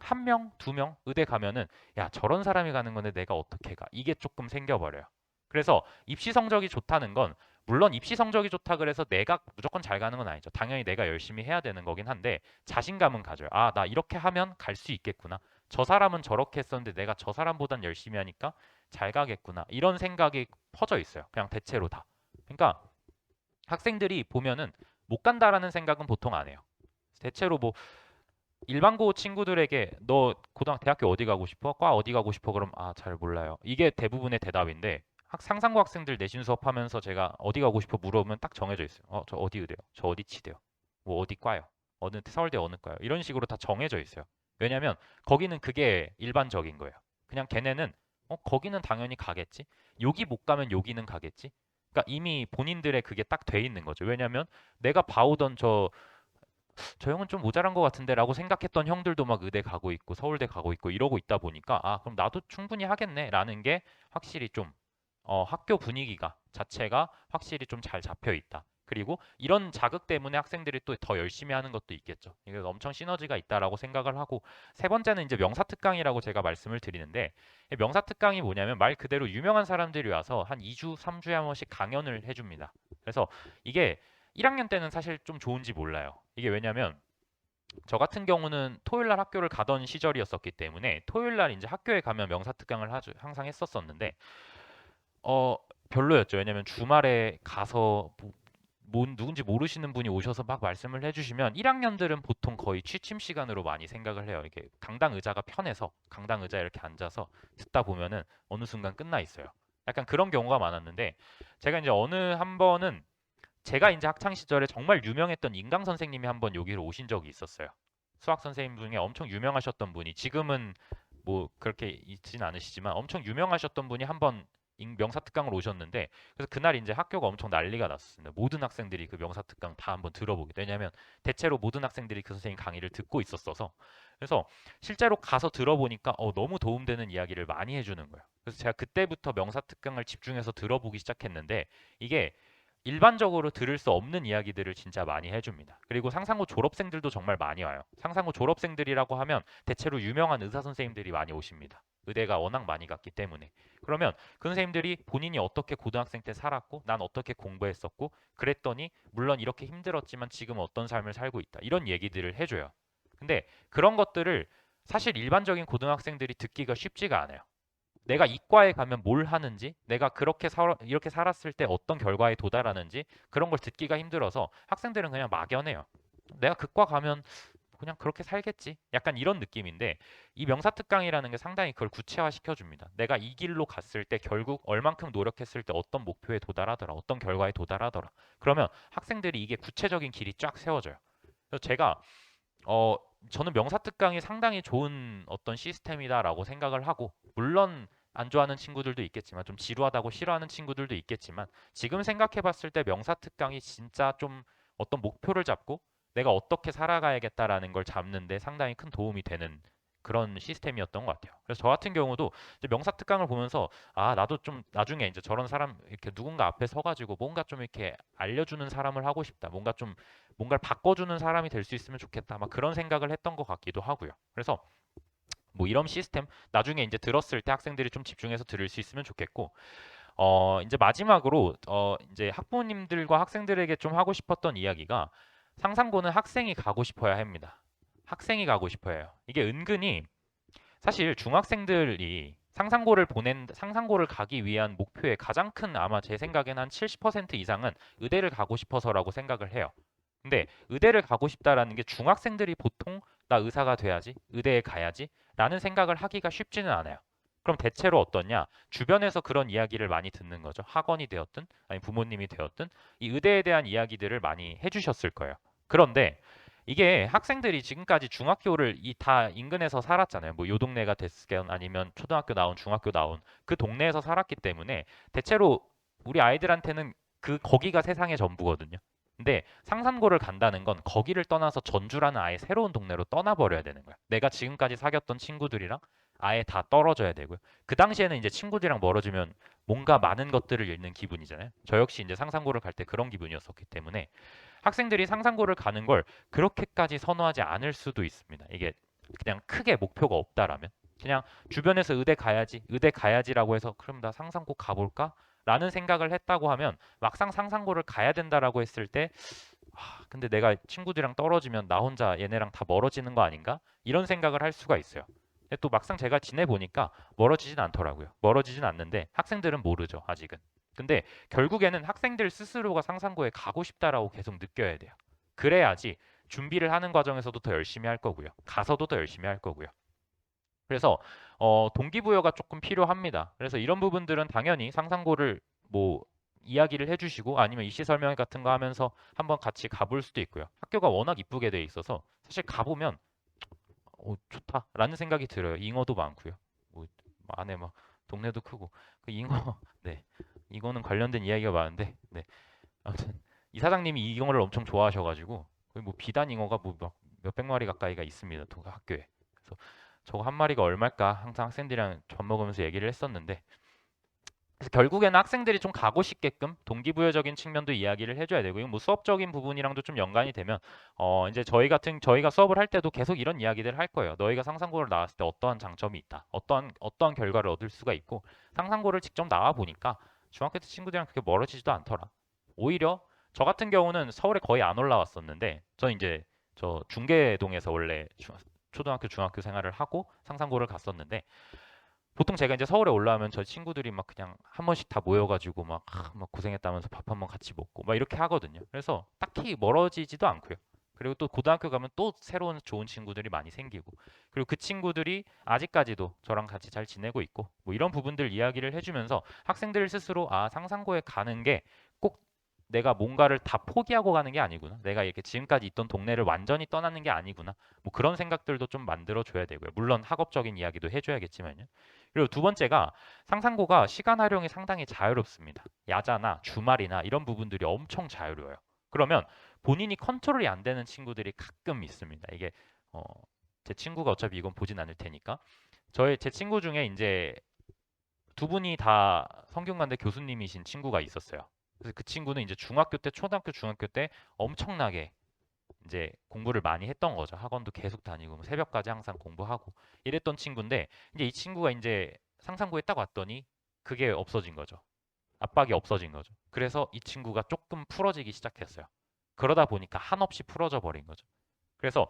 두 명 의대 가면은 야 저런 사람이 가는 건데 내가 어떻게 가? 이게 조금 생겨버려요. 그래서 입시 성적이 좋다는 건 물론 입시 성적이 좋다 그래서 내가 무조건 잘 가는 건 아니죠. 당연히 내가 열심히 해야 되는 거긴 한데 자신감은 가져요. 나 이렇게 하면 갈 수 있겠구나. 저 사람은 저렇게 했었는데 내가 저 사람보단 열심히 하니까 잘 가겠구나. 이런 생각이 퍼져 있어요. 그냥 대체로 다. 그러니까 학생들이 보면은 못 간다라는 생각은 보통 안 해요. 대체로 뭐 일반고 친구들에게 너 대학교 어디 가고 싶어? 과 어디 가고 싶어? 그럼 잘 몰라요. 이게 대부분의 대답인데 상상고 학생들 내신 수업하면서 제가 어디 가고 싶어 물어보면 딱 정해져 있어요. 저 어디 의대요? 저 어디 치대요? 뭐 어디 과요? 어느 서울대 어느 과요? 이런 식으로 다 정해져 있어요. 왜냐면 거기는 그게 일반적인 거예요. 그냥 걔네는 거기는 당연히 가겠지. 여기 못 가면 여기는 가겠지. 그러니까 이미 본인들의 그게 딱 돼 있는 거죠. 왜냐면 내가 봐오던 저 형은 좀 모자란 것 같은데라고 생각했던 형들도 막 의대 가고 있고 서울대 가고 있고 이러고 있다 보니까 그럼 나도 충분히 하겠네라는 게 확실히 좀 학교 분위기가 자체가 확실히 좀 잘 잡혀 있다. 그리고 이런 자극 때문에 학생들이 또 더 열심히 하는 것도 있겠죠. 이게 엄청 시너지가 있다라고 생각을 하고 세 번째는 이제 명사특강이라고 제가 말씀을 드리는데 명사특강이 뭐냐면 말 그대로 유명한 사람들이 와서 한 2주, 3주에 한 번씩 강연을 해줍니다. 그래서 이게 1학년 때는 사실 좀 좋은지 몰라요. 이게 왜냐면 저 같은 경우는 토요일 날 학교를 가던 시절이었었기 때문에 토요일 날 이제 학교에 가면 명사특강을 항상 했었었는데 어 별로였죠. 왜냐면 주말에 가서 누군지 모르시는 분이 오셔서 막 말씀을 해주시면 1학년들은 보통 거의 취침 시간으로 많이 생각을 해요. 이게 강당 의자가 편해서 강당 의자에 이렇게 앉아서 듣다 보면은 어느 순간 끝나 있어요. 약간 그런 경우가 많았는데 제가 이제 어느 한 번은 제가 이제 학창 시절에 정말 유명했던 인강 선생님이 한번 여기로 오신 적이 있었어요. 수학 선생님 중에 엄청 유명하셨던 분이 지금은 뭐 그렇게 있진 않으시지만 엄청 유명하셨던 분이 한번 명사특강을 오셨는데 그래서 그날 이제 학교가 엄청 난리가 났습니다. 모든 학생들이 그 명사특강 다 한번 들어보게. 왜냐하면 대체로 모든 학생들이 그 선생님 강의를 듣고 있었어서 그래서 실제로 가서 들어보니까 너무 도움되는 이야기를 많이 해주는 거예요. 그래서 제가 그때부터 명사특강을 집중해서 들어보기 시작했는데 이게 일반적으로 들을 수 없는 이야기들을 진짜 많이 해줍니다. 그리고 상상고 졸업생들도 정말 많이 와요. 상상고 졸업생들이라고 하면 대체로 유명한 의사 선생님들이 많이 오십니다. 의대가 워낙 많이 갔기 때문에. 그러면 그 선생님들이 본인이 어떻게 고등학생 때 살았고 난 어떻게 공부했었고 그랬더니 물론 이렇게 힘들었지만 지금 어떤 삶을 살고 있다. 이런 얘기들을 해줘요. 근데 그런 것들을 사실 일반적인 고등학생들이 듣기가 쉽지가 않아요. 내가 이과에 가면 뭘 하는지, 내가 이렇게 살았을 때 어떤 결과에 도달하는지 그런 걸 듣기가 힘들어서 학생들은 그냥 막연해요. 내가 그과 가면 그냥 그렇게 살겠지. 약간 이런 느낌인데 이 명사특강이라는 게 상당히 그걸 구체화시켜 줍니다. 내가 이 길로 갔을 때 결국 얼만큼 노력했을 때 어떤 목표에 도달하더라. 어떤 결과에 도달하더라. 그러면 학생들이 이게 구체적인 길이 쫙 세워져요. 그래서 제가 어 저는 명사특강이 상당히 좋은 어떤 시스템이다라고 생각을 하고 물론 안 좋아하는 친구들도 있겠지만 좀 지루하다고 싫어하는 친구들도 있겠지만 지금 생각해 봤을 때 명사특강이 진짜 좀 어떤 목표를 잡고 내가 어떻게 살아가야겠다라는 걸 잡는데 상당히 큰 도움이 되는 그런 시스템이었던 것 같아요. 그래서 저 같은 경우도 이제 명사특강을 보면서 나도 좀 나중에 이제 저런 사람 이렇게 누군가 앞에 서가지고 뭔가 좀 이렇게 알려주는 사람을 하고 싶다. 뭔가를 바꿔주는 사람이 될 수 있으면 좋겠다. 막 그런 생각을 했던 것 같기도 하고요. 그래서 뭐 이런 시스템 나중에 이제 들었을 때 학생들이 좀 집중해서 들을 수 있으면 좋겠고 이제 마지막으로 이제 학부모님들과 학생들에게 좀 하고 싶었던 이야기가 상상고는 학생이 가고 싶어야 합니다. 학생이 가고 싶어야 해요. 이게 은근히 사실 중학생들이 상상고를 가기 위한 목표의 가장 큰 아마 제 생각에는 한 70% 이상은 의대를 가고 싶어서라고 생각을 해요. 근데 의대를 가고 싶다라는 게 중학생들이 보통 나 의사가 돼야지, 의대에 가야지 라는 생각을 하기가 쉽지는 않아요. 그럼 대체로 어떠냐? 주변에서 그런 이야기를 많이 듣는 거죠. 학원이 되었든 아니 부모님이 되었든 이 의대에 대한 이야기들을 많이 해주셨을 거예요. 그런데 이게 학생들이 지금까지 중학교를 다 인근에서 살았잖아요. 뭐 요 동네가 됐건 아니면 초등학교 나온 중학교 나온 그 동네에서 살았기 때문에 대체로 우리 아이들한테는 거기가 세상의 전부거든요. 근데 상산고를 간다는 건 거기를 떠나서 전주라는 아예 새로운 동네로 떠나버려야 되는 거야. 내가 지금까지 사귀었던 친구들이랑 아예 다 떨어져야 되고요. 그 당시에는 이제 친구들이랑 멀어지면 뭔가 많은 것들을 잃는 기분이잖아요. 저 역시 이제 상산고를 갈 때 그런 기분이었었기 때문에 학생들이 상산고를 가는 걸 그렇게까지 선호하지 않을 수도 있습니다. 이게 그냥 크게 목표가 없다라면 그냥 주변에서 의대 가야지라고 해서 그럼 나 상산고 가볼까? 라는 생각을 했다고 하면 막상 상상고를 가야 된다라고 했을 때 근데 내가 친구들이랑 떨어지면 나 혼자 얘네랑 다 멀어지는 거 아닌가? 이런 생각을 할 수가 있어요. 근데 또 막상 제가 지내보니까 멀어지진 않더라고요. 멀어지진 않는데 학생들은 모르죠, 아직은. 근데 결국에는 학생들 스스로가 상상고에 가고 싶다라고 계속 느껴야 돼요. 그래야지 준비를 하는 과정에서도 더 열심히 할 거고요. 가서도 더 열심히 할 거고요. 그래서 동기부여가 조금 필요합니다. 그래서 이런 부분들은 당연히 상상고를 뭐 이야기를 해주시고 아니면 입시 설명 같은 거 하면서 한번 같이 가볼 수도 있고요. 학교가 워낙 이쁘게 돼 있어서 사실 가보면 좋다라는 생각이 들어요. 잉어도 많고요. 뭐 안에 막 동네도 크고 그 잉어 네 이거는 관련된 이야기가 많은데 네 아무튼 이 사장님이 잉어를 엄청 좋아하셔가지고 거의 뭐 비단 잉어가 뭐 막 몇백 마리 가까이가 있습니다. 학교에. 그래서 저거 한 마리가 얼마일까 항상 학생들이랑 밥 먹으면서 얘기를 했었는데 그래서 결국에는 학생들이 좀 가고 싶게끔 동기부여적인 측면도 이야기를 해줘야 되고 이건 뭐 수업적인 부분이랑도 좀 연관이 되면 이제 저희가 수업을 할 때도 계속 이런 이야기들을 할 거예요. 너희가 상상고를 나왔을 때 어떠한 장점이 있다. 어떠한 결과를 얻을 수가 있고 상상고를 직접 나와 보니까 중학교 때 친구들이랑 그렇게 멀어지지도 않더라. 오히려 저 같은 경우는 서울에 거의 안 올라왔었는데 저는 이제 저 중계동에서 원래 초등학교 중학교 생활을 하고 상상고를 갔었는데 보통 제가 이제 서울에 올라오면 저 친구들이 막 그냥 한 번씩 다 모여가지고 막 고생했다면서 밥 한 번 같이 먹고 막 이렇게 하거든요. 그래서 딱히 멀어지지도 않고요. 그리고 또 고등학교 가면 또 새로운 좋은 친구들이 많이 생기고 그리고 그 친구들이 아직까지도 저랑 같이 잘 지내고 있고 뭐 이런 부분들 이야기를 해주면서 학생들 스스로 상상고에 가는 게 꼭 내가 뭔가를 다 포기하고 가는 게 아니구나. 내가 이렇게 지금까지 있던 동네를 완전히 떠나는 게 아니구나. 뭐 그런 생각들도 좀 만들어 줘야 되고요. 물론 학업적인 이야기도 해줘야겠지만요. 그리고 두 번째가 상상고가 시간 활용이 상당히 자유롭습니다. 야자나 주말이나 이런 부분들이 엄청 자유로워요. 그러면 본인이 컨트롤이 안 되는 친구들이 가끔 있습니다. 이게 어, 제 친구가 어차피 이건 보진 않을 테니까 제 친구 중에 이제 두 분이 다 성균관대 교수님이신 친구가 있었어요. 그래서 그 친구는 이제 중학교 때, 초등학교, 중학교 때 엄청나게 이제 공부를 많이 했던 거죠. 학원도 계속 다니고 뭐 새벽까지 항상 공부하고 이랬던 친구인데 이제 이 친구가 이제 상상고에 딱 왔더니 그게 없어진 거죠. 압박이 없어진 거죠. 그래서 이 친구가 조금 풀어지기 시작했어요. 그러다 보니까 한없이 풀어져 버린 거죠. 그래서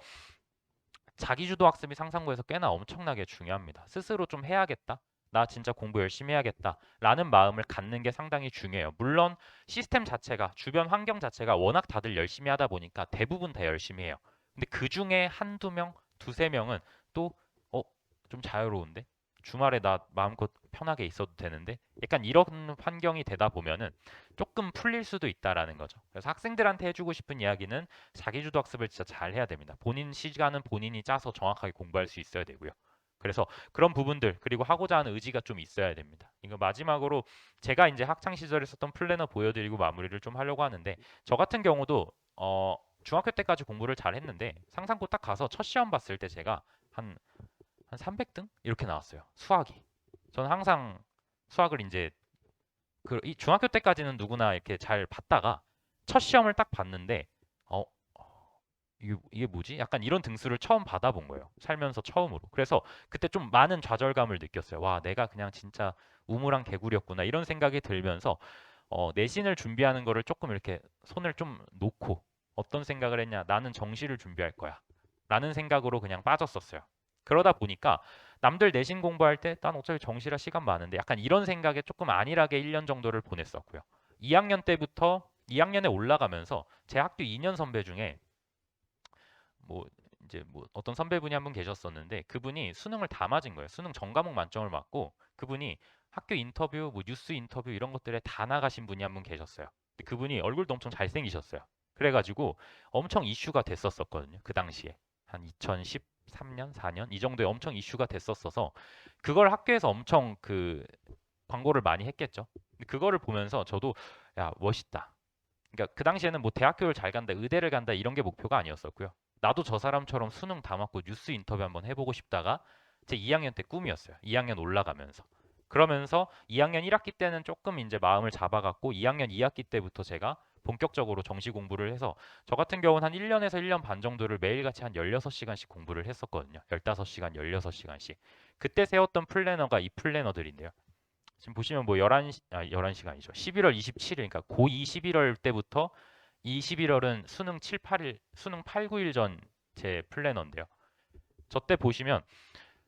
자기주도 학습이 상상고에서 꽤나 엄청나게 중요합니다. 스스로 좀 해야겠다. 나 진짜 공부 열심히 해야겠다. 라는 마음을 갖는 게 상당히 중요해요. 물론 시스템 자체가, 주변 환경 자체가 워낙 다들 열심히 하다 보니까 대부분 다 열심히 해요. 근데 그 중에 한두 명, 두세 명은 또, 좀 자유로운데? 주말에 나 마음껏 편하게 있어도 되는데? 약간 이런 환경이 되다 보면은 조금 풀릴 수도 있다라는 거죠. 그래서 학생들한테 해주고 싶은 이야기는 자기주도 학습을 진짜 잘 해야 됩니다. 본인 시간은 본인이 짜서 정확하게 공부할 수 있어야 되고요. 그래서 그런 부분들 그리고 하고자 하는 의지가 좀 있어야 됩니다. 이거 마지막으로 제가 이제 학창 시절에 썼던 플래너 보여드리고 마무리를 좀 하려고 하는데 저 같은 경우도 중학교 때까지 공부를 잘 했는데 상상고 딱 가서 첫 시험 봤을 때 제가 한 300등 이렇게 나왔어요. 수학이. 저는 항상 수학을 이제 이 중학교 때까지는 누구나 이렇게 잘 봤다가 첫 시험을 딱 봤는데 어 이게 뭐지? 약간 이런 등수를 처음 받아본 거예요. 살면서 처음으로. 그래서 그때 좀 많은 좌절감을 느꼈어요. 와, 내가 그냥 진짜 우물안 개구리였구나. 이런 생각이 들면서 내신을 준비하는 거를 조금 이렇게 손을 좀 놓고 어떤 생각을 했냐? 나는 정시를 준비할 거야. 라는 생각으로 그냥 빠졌었어요. 그러다 보니까 남들 내신 공부할 때 난 어차피 정시라 시간 많은데 약간 이런 생각에 조금 안일하게 1년 정도를 보냈었고요. 2학년 때부터 2학년에 올라가면서 제 학교 2년 선배 중에 뭐 이제 뭐 어떤 선배분이 한 분 계셨었는데 그분이 수능을 다 맞은 거예요. 수능 전 과목 만점을 맞고 그분이 학교 인터뷰, 뭐 뉴스 인터뷰 이런 것들에 다 나가신 분이 한 분 계셨어요. 근데 그분이 얼굴도 엄청 잘생기셨어요. 그래가지고 엄청 이슈가 됐었거든요. 그 당시에 한 2013년, 4년 이 정도에 엄청 이슈가 됐었어서 그걸 학교에서 엄청 그 광고를 많이 했겠죠. 근데 그거를 보면서 저도 야 멋있다. 그러니까 그 당시에는 뭐 대학교를 잘 간다, 의대를 간다 이런 게 목표가 아니었었고요. 나도 저 사람처럼 수능 다 맞고 뉴스 인터뷰 한번 해보고 싶다가 제 2학년 때 꿈이었어요. 2학년 올라가면서. 그러면서 2학년 1학기 때는 조금 이제 마음을 잡아갖고 2학년 2학기 때부터 제가 본격적으로 정시 공부를 해서 저 같은 경우는 한 1년에서 1년 반 정도를 매일같이 한 16시간씩 공부를 했었거든요. 15시간, 16시간씩. 그때 세웠던 플래너가 이 플래너들인데요. 지금 보시면 뭐 11시간이죠. 11월 27일, 그러니까 고2 11월 때부터 이 11월은 수능 7, 8일, 수능 8, 9일 전 제 플래너인데요. 저 때 보시면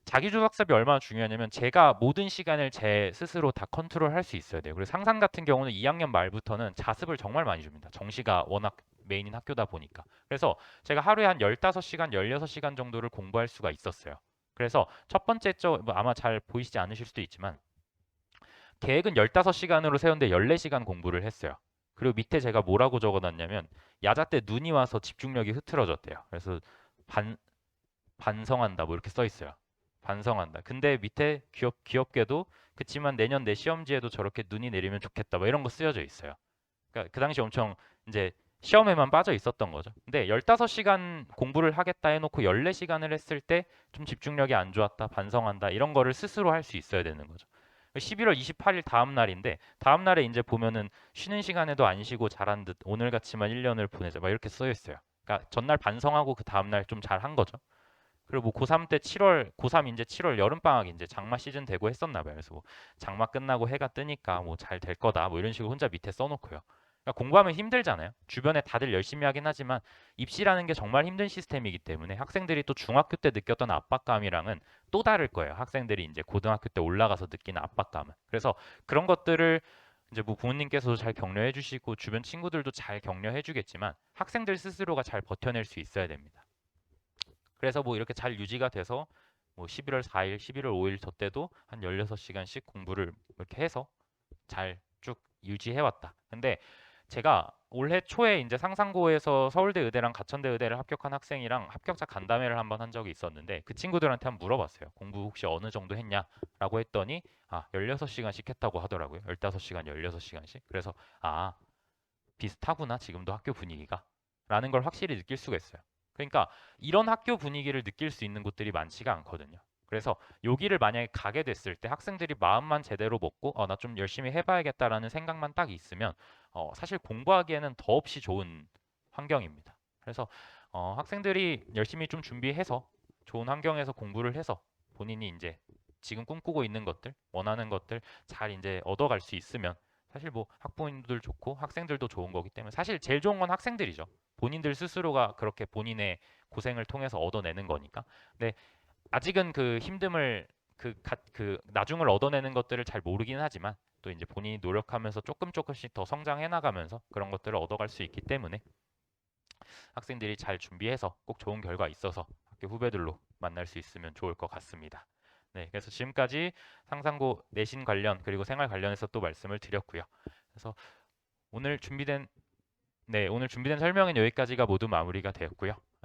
자기주도 학습이 얼마나 중요하냐면 제가 모든 시간을 제 스스로 다 컨트롤할 수 있어야 돼요. 그래서 상상 같은 경우는 2학년 말부터는 자습을 정말 많이 줍니다. 정시가 워낙 메인인 학교다 보니까. 그래서 제가 하루에 한 15시간, 16시간 정도를 공부할 수가 있었어요. 그래서 첫 번째 뭐 아마 잘 보이시지 않으실 수도 있지만 계획은 15시간으로 세웠는데 14시간 공부를 했어요. 그리고 밑에 제가 뭐라고 적어놨냐면 야자 때 눈이 와서 집중력이 흐트러졌대요. 그래서 반성한다 뭐 이렇게 써 있어요. 반성한다. 근데 밑에 귀엽게도 그치만 내년 내 시험지에도 저렇게 눈이 내리면 좋겠다 뭐 이런 거 쓰여져 있어요. 그러니까 그 당시 엄청 이제 시험에만 빠져 있었던 거죠. 근데 15시간 공부를 하겠다 해놓고 14시간을 했을 때 좀 집중력이 안 좋았다, 반성한다 이런 거를 스스로 할 수 있어야 되는 거죠. 11월 28일 다음 날인데 다음 날에 이제 보면은 쉬는 시간에도 안 쉬고 잘한 듯 오늘 같이만 1년을 보내자 막 이렇게 써 있어요. 그러니까 전날 반성하고 그 다음 날 좀 잘한 거죠. 그리고 뭐 고3 때 7월, 고3 이제 7월 여름방학 이제 장마 시즌 되고 했었나 봐요. 그래서 뭐 장마 끝나고 해가 뜨니까 뭐 잘 될 거다 뭐 이런 식으로 혼자 밑에 써놓고요. 그러니까 공부하면 힘들잖아요. 주변에 다들 열심히 하긴 하지만 입시라는 게 정말 힘든 시스템이기 때문에 학생들이 또 중학교 때 느꼈던 압박감이랑은 또 다를 거예요. 학생들이 이제 고등학교 때 올라가서 느끼는 압박감은. 그래서 그런 것들을 이제 뭐 부모님께서도 잘 격려해 주시고 주변 친구들도 잘 격려해 주겠지만 학생들 스스로가 잘 버텨낼 수 있어야 됩니다. 그래서 뭐 이렇게 잘 유지가 돼서 뭐 11월 4일, 11월 5일 저 때도 한 16시간씩 공부를 이렇게 해서 잘 쭉 유지해 왔다. 근데 제가 올해 초에 이제 상상고에서 서울대 의대랑 가천대 의대를 합격한 학생이랑 합격자 간담회를 한번 한 적이 있었는데 그 친구들한테 한번 물어봤어요. 공부 혹시 어느 정도 했냐라고 했더니 16시간씩 했다고 하더라고요. 15시간, 16시간씩. 그래서 비슷하구나. 지금도 학교 분위기가. 라는 걸 확실히 느낄 수가 있어요. 그러니까 이런 학교 분위기를 느낄 수 있는 곳들이 많지가 않거든요. 그래서 여기를 만약에 가게 됐을 때 학생들이 마음만 제대로 먹고 나 좀 열심히 해봐야겠다라는 생각만 딱 있으면 사실 공부하기에는 더없이 좋은 환경입니다. 그래서 학생들이 열심히 좀 준비해서 좋은 환경에서 공부를 해서 본인이 이제 지금 꿈꾸고 있는 것들, 원하는 것들 잘 이제 얻어갈 수 있으면 사실 뭐 학부모님들 좋고 학생들도 좋은 거기 때문에 사실 제일 좋은 건 학생들이죠. 본인들 스스로가 그렇게 본인의 고생을 통해서 얻어내는 거니까. 근데 아직은 그 힘듦을 그 나중을 얻어내는 것들을 잘 모르긴 하지만 또 이제 본인이 노력하면서 조금씩 더 성장해 나가면서 그런 것들을 얻어갈 수 있기 때문에 학생들이 잘 준비해서 꼭 좋은 결과 있어서 학교 후배들로 만날 수 있으면 좋을 것 같습니다. 네, 그래서 지금까지 상상고 내신 관련 그리고 생활 관련해서 또 말씀을 드렸고요. 그래서 오늘 준비된 설명은 여기까지가 모두 마무리가 되었고요.